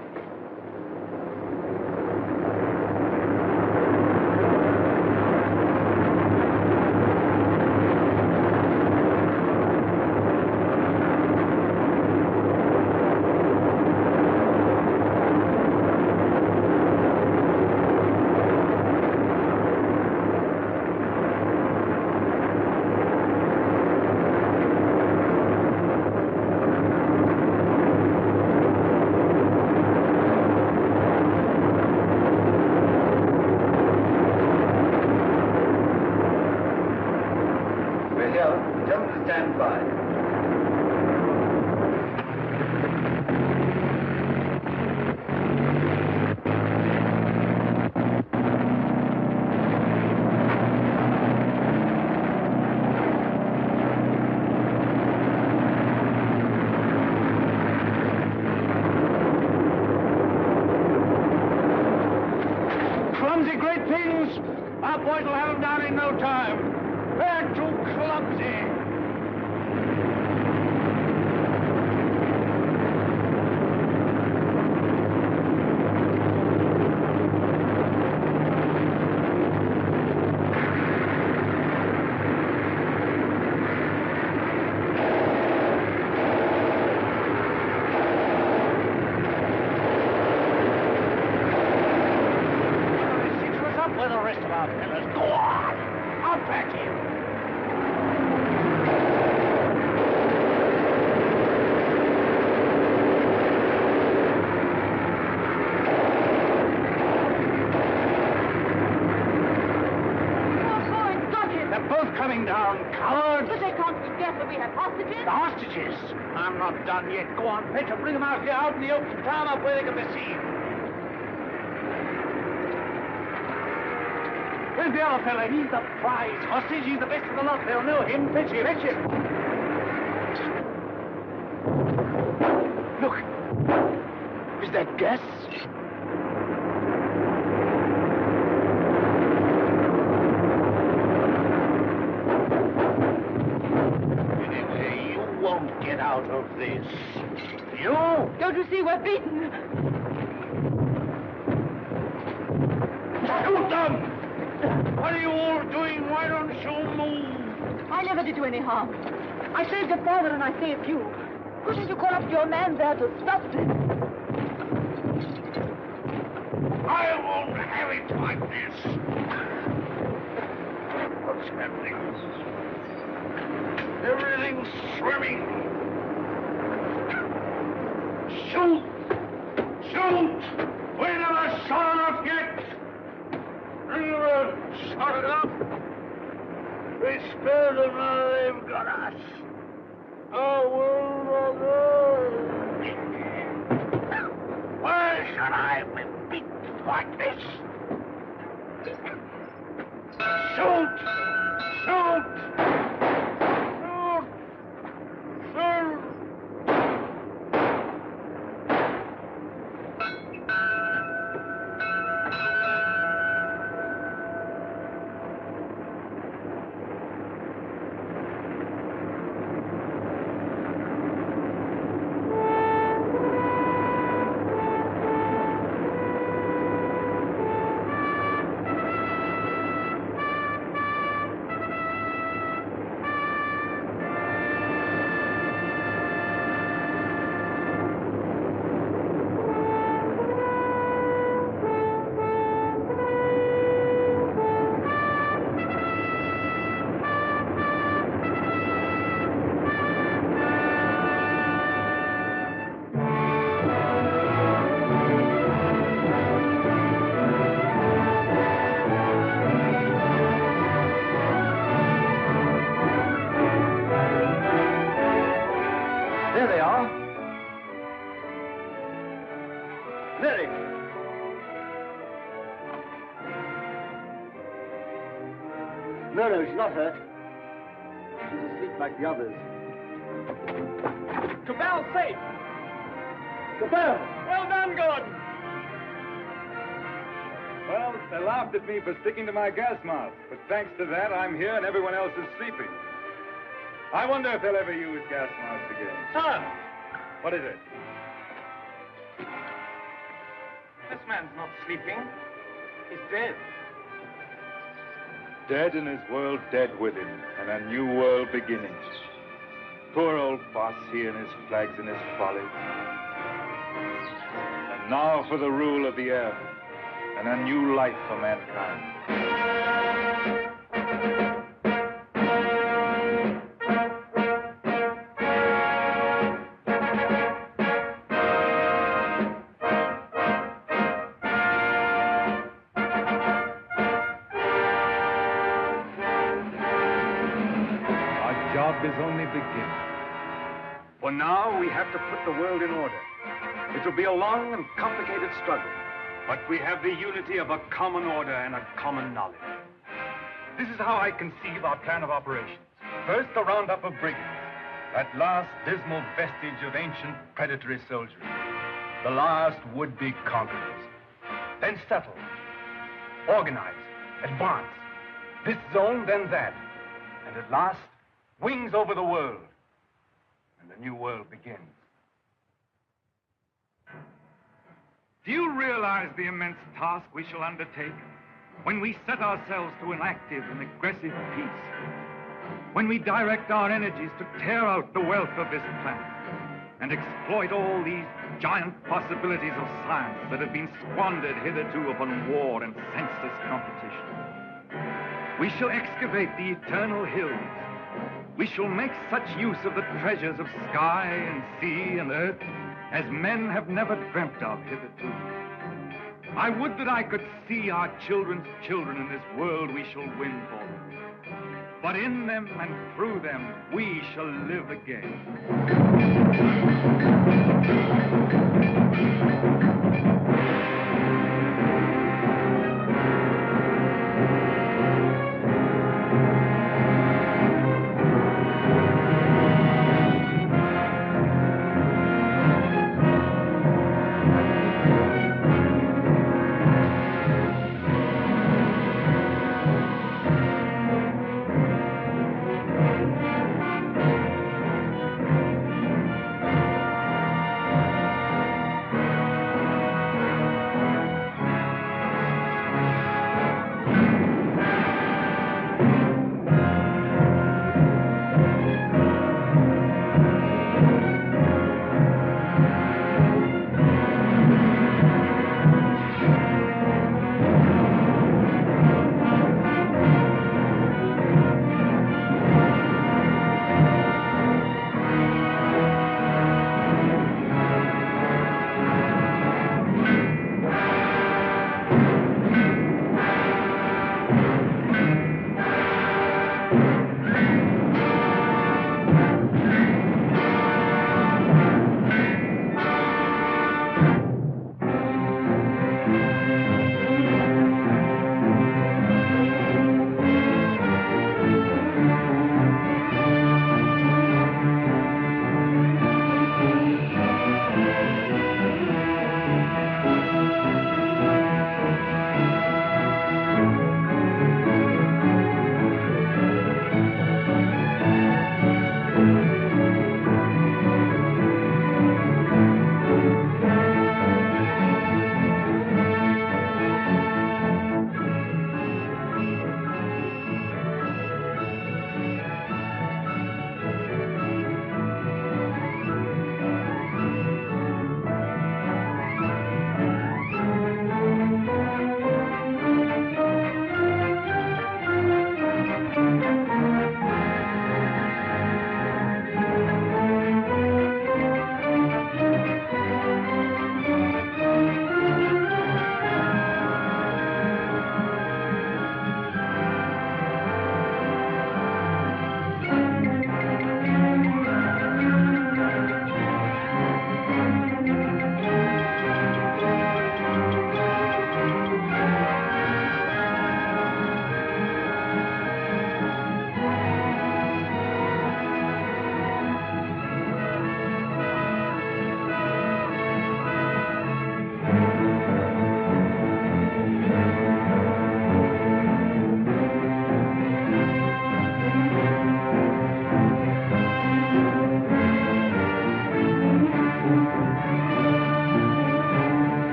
machines! Our boys will have them down in no time. They're too clumsy. With the rest of our fellas. Go on! I'll back you. They're both coming down, cowards! But they can't be deaf if we have hostages. The hostages? I'm not done yet. Go on, Fetch them. Bring them out here, out in the open town, up where they can be seen. Where's the other fella? He's the prize hostage. He's the best of the lot. They'll know him. Fetch him. Fetch him. Look. Is that gas? Anyway, you won't get out of this. You? Don't you see we're beaten? Shoot them! What are you all doing? Why don't you move? I never did you any harm. I saved your father and I saved you. Couldn't you call up your man there to stop this? I won't have it like this. What's happening? Everything's swimming. Shoot! Shoot! We never shot enough yet. We never shot enough. We spared them, now they've got us. Why should I be beaten like this? Shoot! Shoot! Shoot! Shoot! There they are. Mary. No, she's not hurt. She's asleep like the others. Cabell's safe. Cabell! Well done, Gordon. Well, they laughed at me for sticking to my gas mask, but thanks to that, I'm here and everyone else is sleeping. I wonder if they'll ever use gas masks again. Sir! What is it? This man's not sleeping. He's dead. Dead and his world dead with him, and a new world beginning. Poor old boss, he and his flags and his folly. And now for the rule of the earth, and a new life for mankind. Job is only beginning. For now, we have to put the world in order. It will be a long and complicated struggle, but we have the unity of a common order and a common knowledge. This is how I conceive our plan of operations. First, the roundup of brigands, that last dismal vestige of ancient predatory soldiery, the last would-be conquerors. Then settle, organize, Advance. This zone, then that. And at last, wings over the world. And the new world begins. Do you realize the immense task we shall undertake when we set ourselves to an active and aggressive peace? When we direct our energies to tear out the wealth of this planet and exploit all these giant possibilities of science that have been squandered hitherto upon war and senseless competition. We shall excavate the eternal hills. We shall make such use of the treasures of sky and sea and earth as men have never dreamt of hitherto. I would that I could see our children's children in this world we shall win for them. But in them and through them, we shall live again.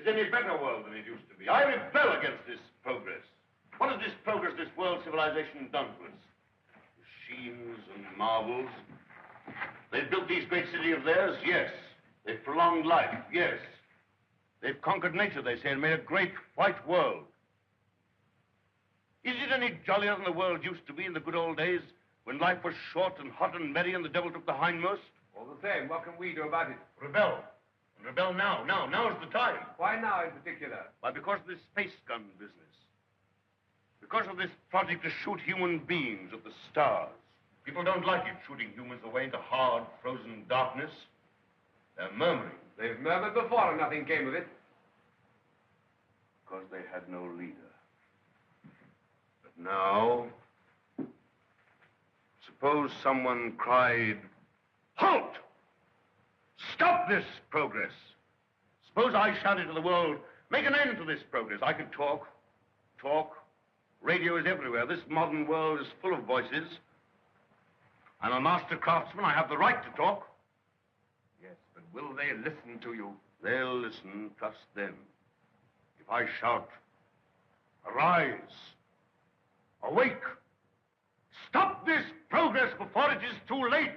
is any better world than it used to be. I rebel against this progress. What has this progress, this world civilization done to us? Machines and marvels. They've built these great cities of theirs, yes. They've prolonged life, yes. They've conquered nature, they say, and made a great white world. Is it any jollier than the world used to be in the good old days, when life was short and hot and merry and the devil took the hindmost? All the same, what can we do about it? Rebel. And rebel now. Now's the time. Why now in particular? Why, because of this space gun business. Because of this project to shoot human beings at the stars. People don't like it, shooting humans away into hard, frozen darkness. They're murmuring. They've murmured before and nothing came of it. Because they had no leader. But now, suppose someone cried, "Halt! Stop this progress!" Suppose I shouted to the world, "Make an end to this progress." I could talk. Radio is everywhere. This modern world is full of voices. I'm a master craftsman. I have the right to talk. Yes, but will they listen to you? They'll listen. Trust them. If I shout, "Arise! Awake! Stop this progress before it is too late!"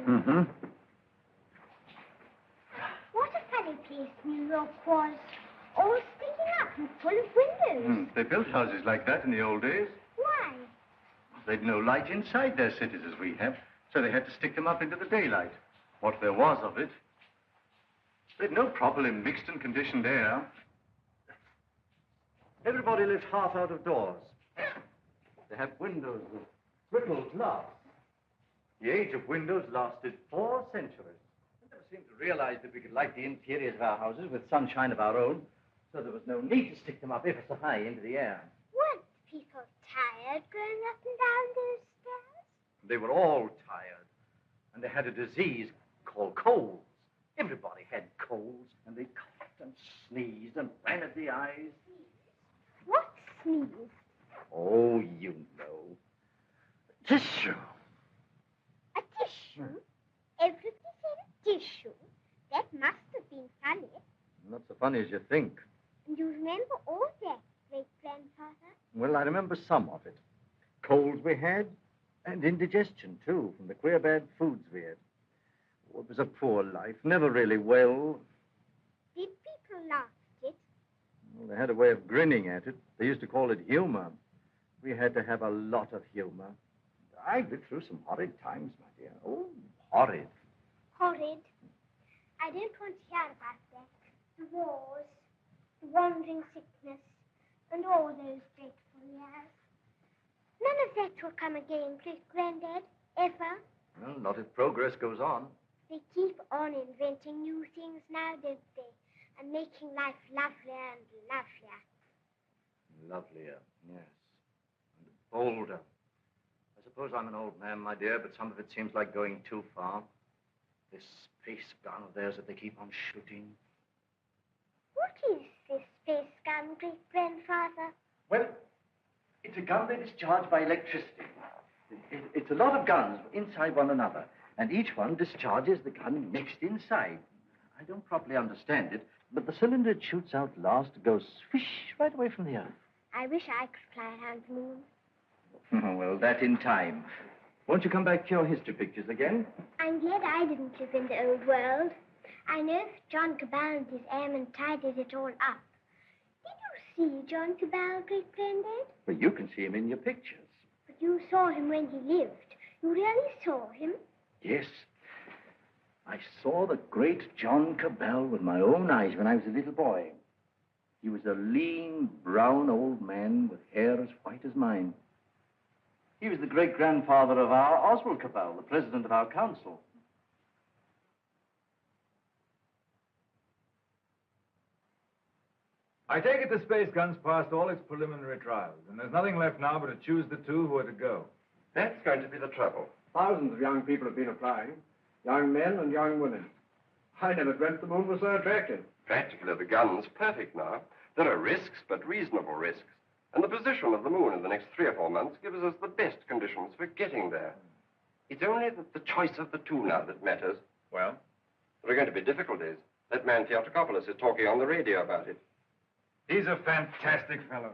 Mm-hmm. What a funny place New York was. All sticking up and full of windows. They built houses like that in the old days. Why? They'd no light inside their cities as we have, so they had to stick them up into the daylight. What there was of it. They'd no trouble in mixed and conditioned air. Everybody lived half out of doors. They had windows with brittle glass. The age of windows lasted 4 centuries. We never seemed to realize that we could light the interiors of our houses with sunshine of our own, so there was no need to stick them up ever so high into the air. Weren't people tired going up and down those stairs? They were all tired, and they had a disease called colds. Everybody had colds, and they coughed and sneezed and ran at the eyes. What sneezed? Oh, you know. Tissue. A tissue? Everybody said a tissue. That must have been funny. Not so funny as you think. And you remember all that, great-grandfather? Well, I remember some of it. Colds we had, and indigestion, too, from the queer bad foods we had. Oh, it was a poor life, never really well. Did people laugh at it? Well, they had a way of grinning at it. They used to call it humor. We had to have a lot of humor. I lived through some horrid times, my dear. Oh, horrid. Horrid? I don't want to hear about that. The wars, the wandering sickness, and all those dreadful years. None of that will come again, great-granddad, ever. Well, not if progress goes on. They keep on inventing new things now, don't they? And making life lovelier and lovelier. Lovelier, yes. And bolder. I suppose I'm an old man, my dear, but some of it seems like going too far. This space gun of theirs that they keep on shooting. What is this space gun, great-grandfather? Well, it's a gun that is charged by electricity. It's a lot of guns inside one another, and each one discharges the gun next inside. I don't properly understand it, but the cylinder it shoots out last goes swish right away from the earth. I wish I could fly around the moon. Well, that in time. Won't you come back to your history pictures again? I'm glad I didn't live in the old world. I know if John Cabal and his airmen tidied it all up. Did you see John Cabal, great-granddad? Well, you can see him in your pictures. But you saw him when he lived. You really saw him? Yes. I saw the great John Cabal with my own eyes when I was a little boy. He was a lean, brown old man with hair as white as mine. He was the great-grandfather of our Oswald Cabal, the president of our council. I take it the space gun's passed all its preliminary trials, and there's nothing left now but to choose the two who are to go. That's going to be the trouble. Thousands of young people have been applying. Young men and young women. I never dreamt the moon was so attractive. Practically, the gun's perfect now. There are risks, but reasonable risks. And the position of the moon in the next 3 or 4 months gives us the best conditions for getting there. It's only the choice of the two now that matters. Well? There are going to be difficulties. That man Theatricopoulos is talking on the radio about it. He's a fantastic fellow.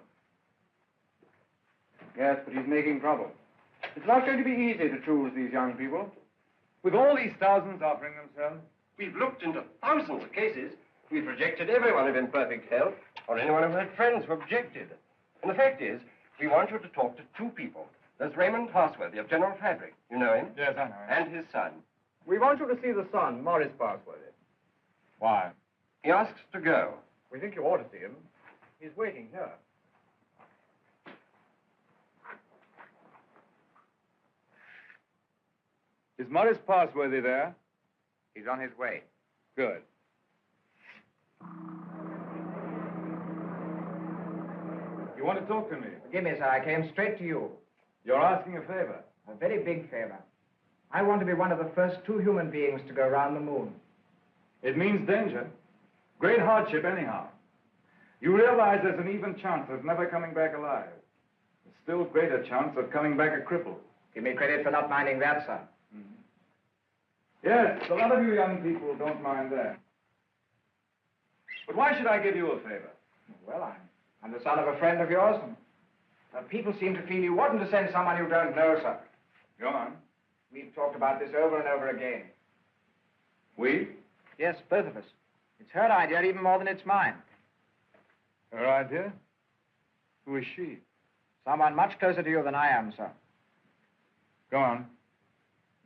Yes, but he's making trouble. It's not going to be easy to choose these young people. With all these thousands offering themselves? We've looked into thousands of cases. We've rejected everyone of imperfect health, or anyone who had friends who objected. And the fact is, we want you to talk to 2 people. There's Raymond Parsworthy of General Fabric. You know him? Yes, I know him. And his son. We want you to see the son, Morris Parsworthy. Why? He asks to go. We think you ought to see him. He's waiting here. Is Morris Parsworthy there? He's on his way. Good. You want to talk to me? Forgive me, sir. I came straight to you. You're asking a favor. A very big favor. I want to be one of the first 2 human beings to go around the moon. It means danger. Great hardship, anyhow. You realize there's an even chance of never coming back alive. A still greater chance of coming back a cripple. Give me credit for not minding that, sir. Yes, a lot of you young people don't mind that. But why should I give you a favor? Well, I'm the son of a friend of yours, and people seem to feel you oughtn't to send someone you don't know, sir. Go on. We've talked about this over and over again. We? Yes, both of us. It's her idea even more than it's mine. Her idea? Who is she? Someone much closer to you than I am, sir. Go on.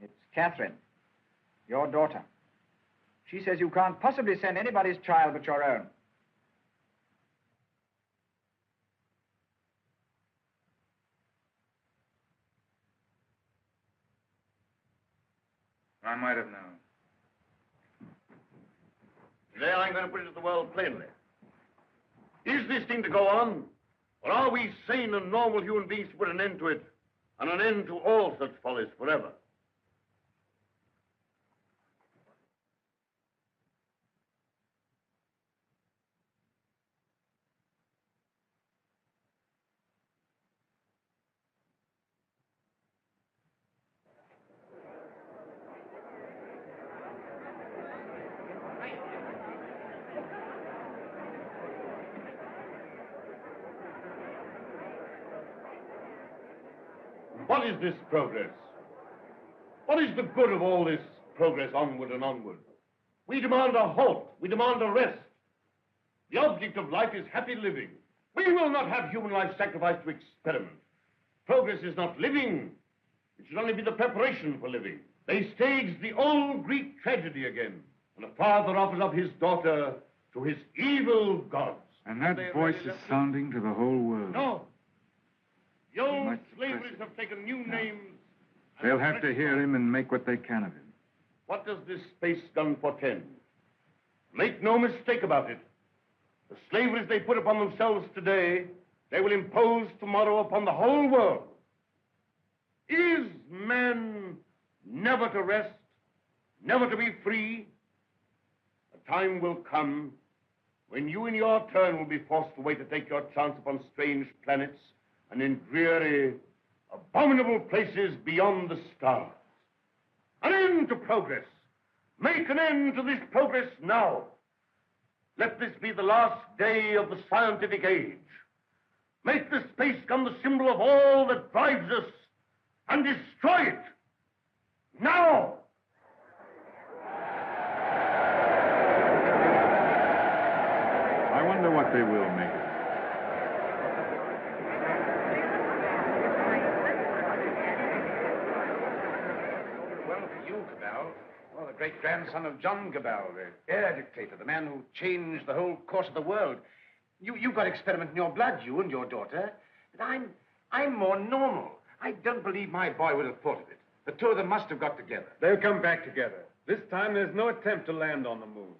It's Catherine, your daughter. She says you can't possibly send anybody's child but your own. I might have known. Today I'm going to put it to the world plainly. Is this thing to go on? Or are we sane and normal human beings to put an end to it? And an end to all such follies forever? What is this progress? What is the good of all this progress onward and onward? We demand a halt. We demand a rest. The object of life is happy living. We will not have human life sacrificed to experiment. Progress is not living. It should only be the preparation for living. They staged the old Greek tragedy again, and a father offers up his daughter to his evil gods. And that voice is sounding to the whole world. No. The old slaveries have taken new names. They'll have to hear him and make what they can of him. What does this space gun portend? Make no mistake about it. The slaveries they put upon themselves today, they will impose tomorrow upon the whole world. Is man never to rest, never to be free? A time will come when you in your turn will be forced away to take your chance upon strange planets and in dreary, abominable places beyond the stars. An end to progress. Make an end to this progress now. Let this be the last day of the scientific age. Make the space gun the symbol of all that drives us and destroy it. Now! I wonder what they will make it. Well, for you, Cabell. Well, the great-grandson of John Cabell, the air dictator, the man who changed the whole course of the world. You've got experiment in your blood, you and your daughter. But I'm more normal. I don't believe my boy would have thought of it. The two of them must have got together. They'll come back together. This time there's no attempt to land on the moon.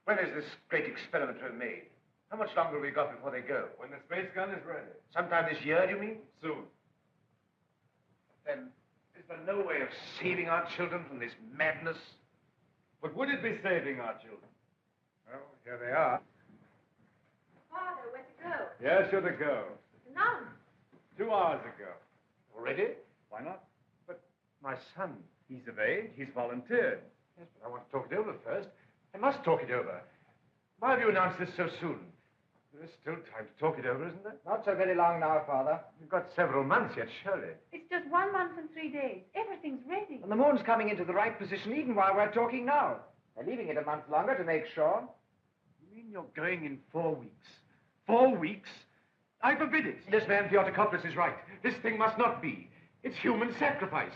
When is this great experiment to be made? How much longer have we got before they go? When the space gun is ready. Sometime this year, do you mean? Soon. Then, is there no way of saving our children from this madness? But would it be saving our children? Well, here they are. Father, where to go? Yes, you're to go. None. 2 hours ago. Already? Why not? But my son. He's of age. He's volunteered. Yes, but I want to talk it over first. I must talk it over. Why have you announced this so soon? There's still time to talk it over, isn't there? Not so very long now, Father. We've got several months yet, surely. It's just 1 month and 3 days. Everything's ready. And the moon's coming into the right position even while we're talking now. They're leaving it a month longer to make sure. You mean you're going in 4 weeks? 4 weeks? I forbid it. This man Theotokopoulos is right. This thing must not be. It's human sacrifice.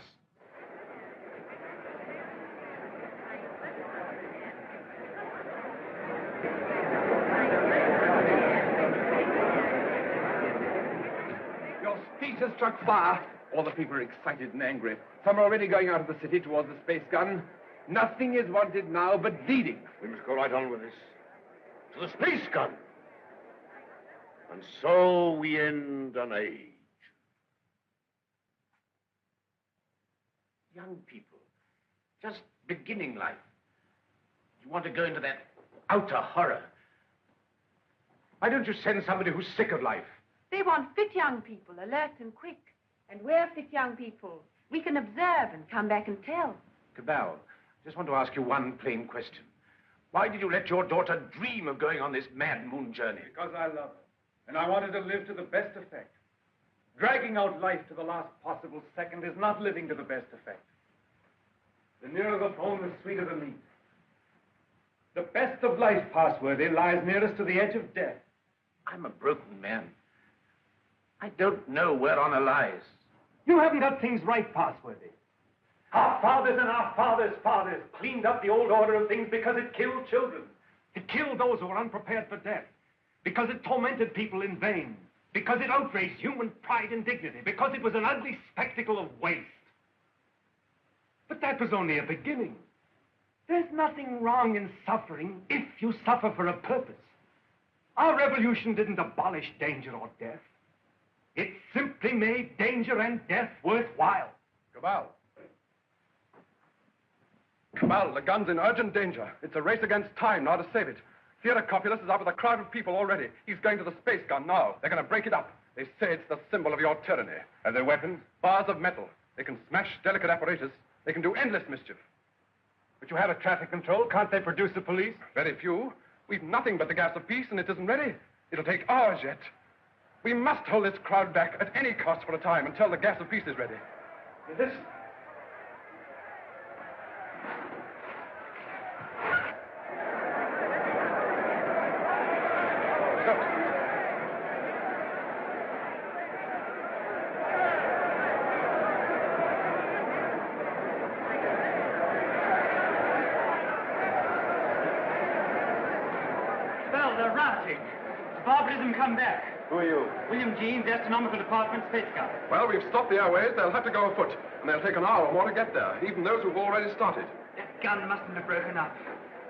Your speech has struck fire. All the people are excited and angry. Some are already going out of the city towards the space gun. Nothing is wanted now but leading. We must go right on with this. To the space gun. And so we end an age. Young people, just beginning life. You want to go into that outer horror. Why don't you send somebody who's sick of life? They want fit young people, alert and quick. And we're fit young people. We can observe and come back and tell. Cabal, I just want to ask you one plain question. Why did you let your daughter dream of going on this mad moon journey? Because I love her. And I wanted to live to the best effect. Dragging out life to the last possible second is not living to the best effect. The nearer the bone, the sweeter the meat. The best of life, Passworthy, lies nearest to the edge of death. I'm a broken man. I don't know where honor lies. You haven't got things right, Passworthy. Our fathers and our fathers' fathers cleaned up the old order of things because it killed children. It killed those who were unprepared for death. Because it tormented people in vain. Because it outraged human pride and dignity. Because it was an ugly spectacle of waste. But that was only a beginning. There's nothing wrong in suffering if you suffer for a purpose. Our revolution didn't abolish danger or death. It simply made danger and death worthwhile. Cabal. Cabal, the gun's in urgent danger. It's a race against time now to save it. Theotokopoulos is out with a crowd of people already. He's going to the space gun now. They're going to break it up. They say it's the symbol of your tyranny. Are there weapons? Bars of metal. They can smash delicate apparatus. They can do endless mischief. But you have a traffic control. Can't they produce the police? Very few. We've nothing but the gas of peace, and it isn't ready. It'll take hours yet. We must hold this crowd back at any cost for a time until the gas of peace is ready. This... Well, they're rioting. Barbarism come back. Who are you? William Jeans, Astronomical Department, Space Gun. Well, we've stopped the airways. They'll have to go afoot, and they'll take an hour or more to get there, even those who've already started. That gun mustn't have broken up.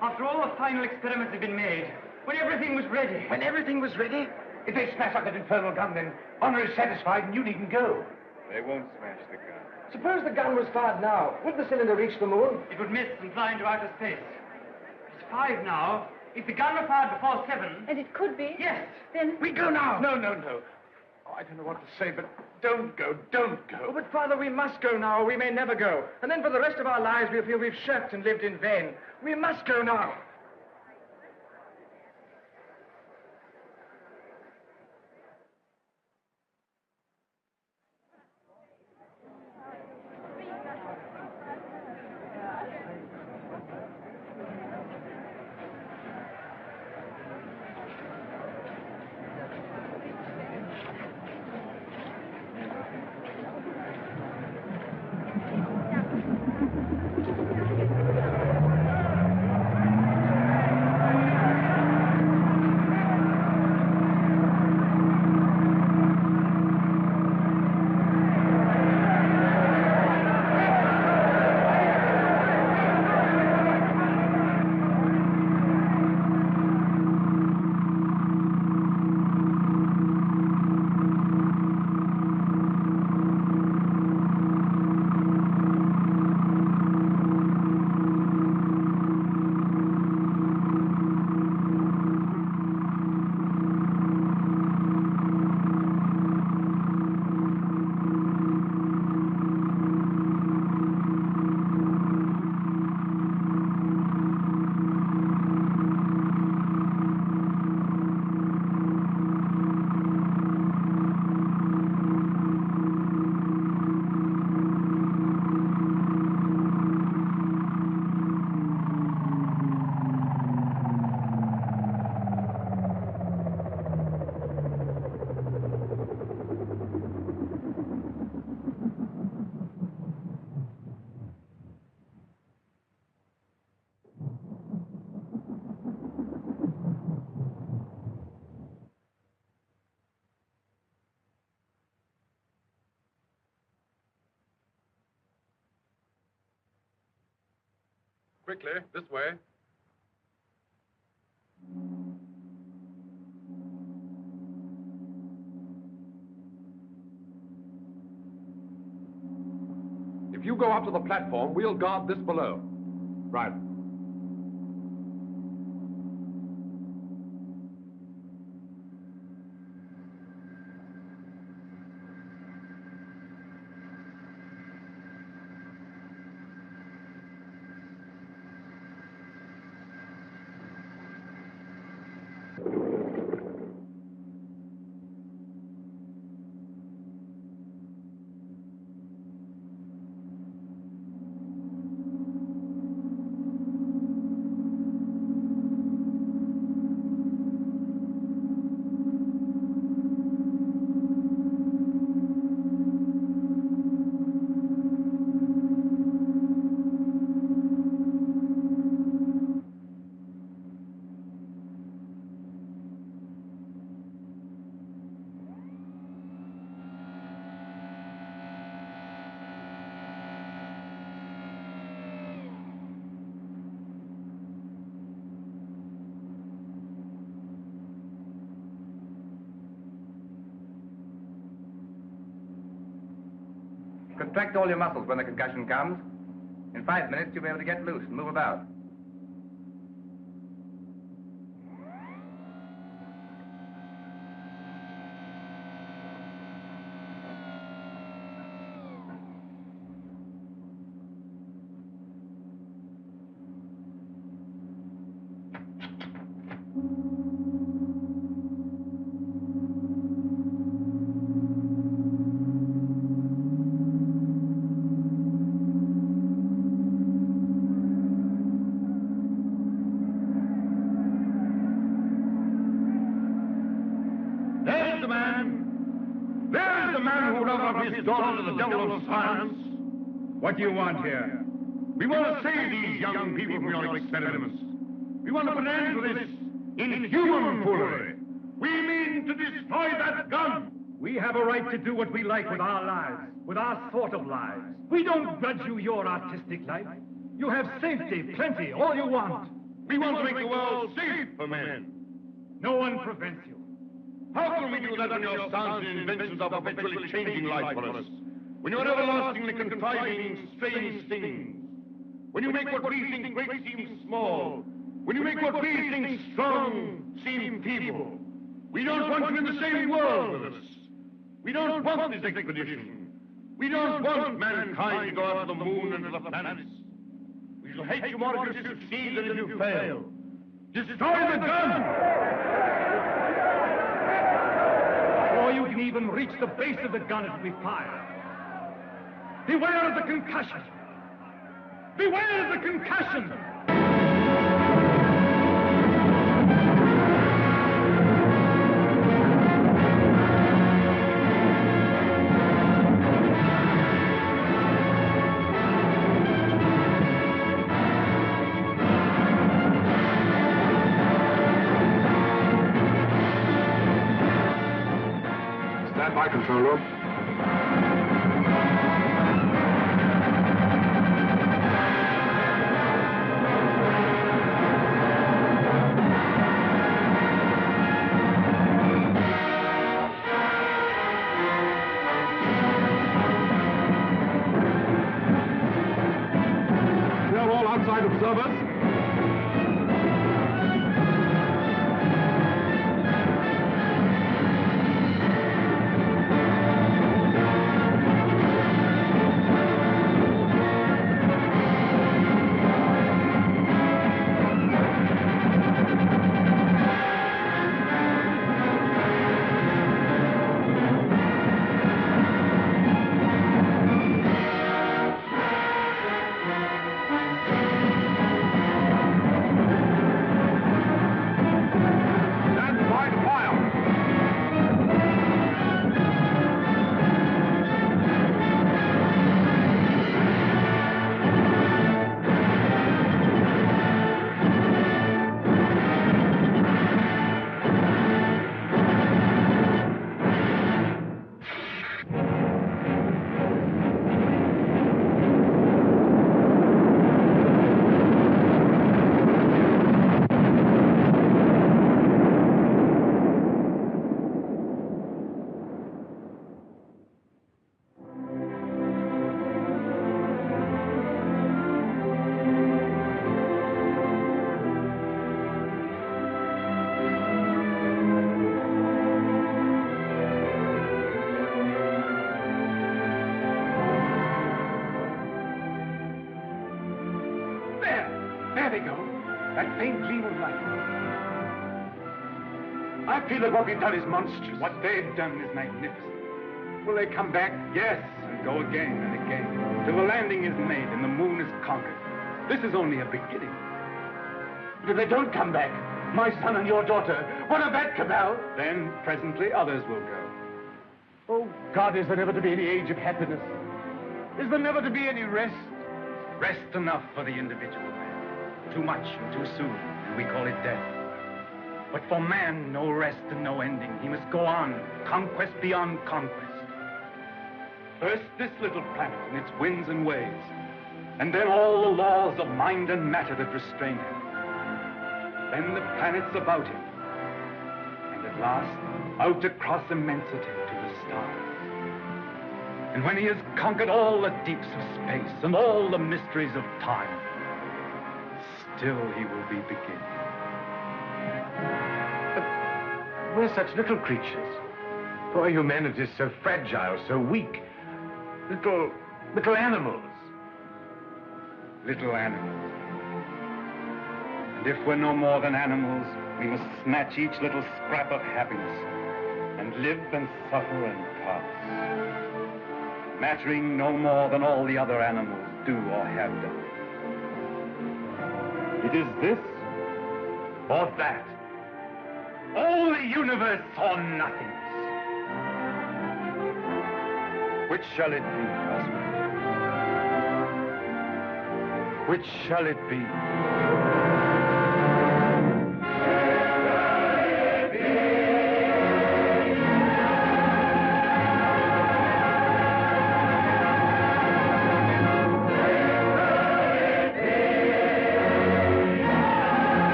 After all the final experiments had been made, when everything was ready. When everything was ready? If they smash up that infernal gun, then honor is satisfied and you needn't go. They won't smash the gun. Suppose the gun was fired now. Would the cylinder reach the moon? It would miss and fly into outer space. It's 5 now. If the gun were fired before 7... And it could be. Yes. Then... We go now. No. Oh, I don't know what to say, but don't go. Oh, but, Father, we must go now, or we may never go. And then for the rest of our lives, we'll feel we've shirked and lived in vain. We must go now. Quickly, this way. If you go up to the platform, we'll guard this below. Right. Contract all your muscles when the concussion comes. In 5 minutes, you'll be able to get loose and move about. His daughter to the devil of science. What do you want here? We want to save these young people from your experiments. We want to put an end to this inhuman foolery. We mean to destroy that gun. We have a right to do what we like with our lives, with our sort of lives. We don't grudge you your artistic life. You have safety, plenty, all you want. We want to make the world safe for men. No one prevents you. How can we do that when your sounds and inventions are perpetually changing life for us? When you're everlastingly contriving strange things? When you make what we think great seem small? When you make what we think strong seem feeble? We don't want you in the same world with us. We don't want this expedition. We don't want mankind to go out to the moon and to the planets. We shall hate you more if you succeed than if you fail. Destroy the gun! Before you can even reach the base of the gun, it will be fired. Beware of the concussion! Beware of the concussion! Stand by, control room. Clear all outside observers. faint gleam of light. I feel that what we've done is monstrous. What they've done is magnificent. Will they come back? Yes, and go again and again, till the landing is made and the moon is conquered. This is only a beginning. But if they don't come back, my son and your daughter, what of that, Cabal? Then presently others will go. Oh, God, is there never to be any age of happiness? Is there never to be any rest? Rest enough for the individual man. Too much and too soon, and we call it death. But for man, no rest and no ending. He must go on, conquest beyond conquest. First this little planet and its winds and waves, and then all the laws of mind and matter that restrain him. Then the planets about him, and at last, out across immensity to the stars. And when he has conquered all the deeps of space and all the mysteries of time, still he will be beginning. But we're such little creatures. Poor humanity is so fragile, so weak. Little animals. Little animals. And if we're no more than animals, we must snatch each little scrap of happiness and live and suffer and pass, mattering no more than all the other animals do or have done. It is this or that. All the universe or nothingness. Which shall it be, husband? Which shall it be?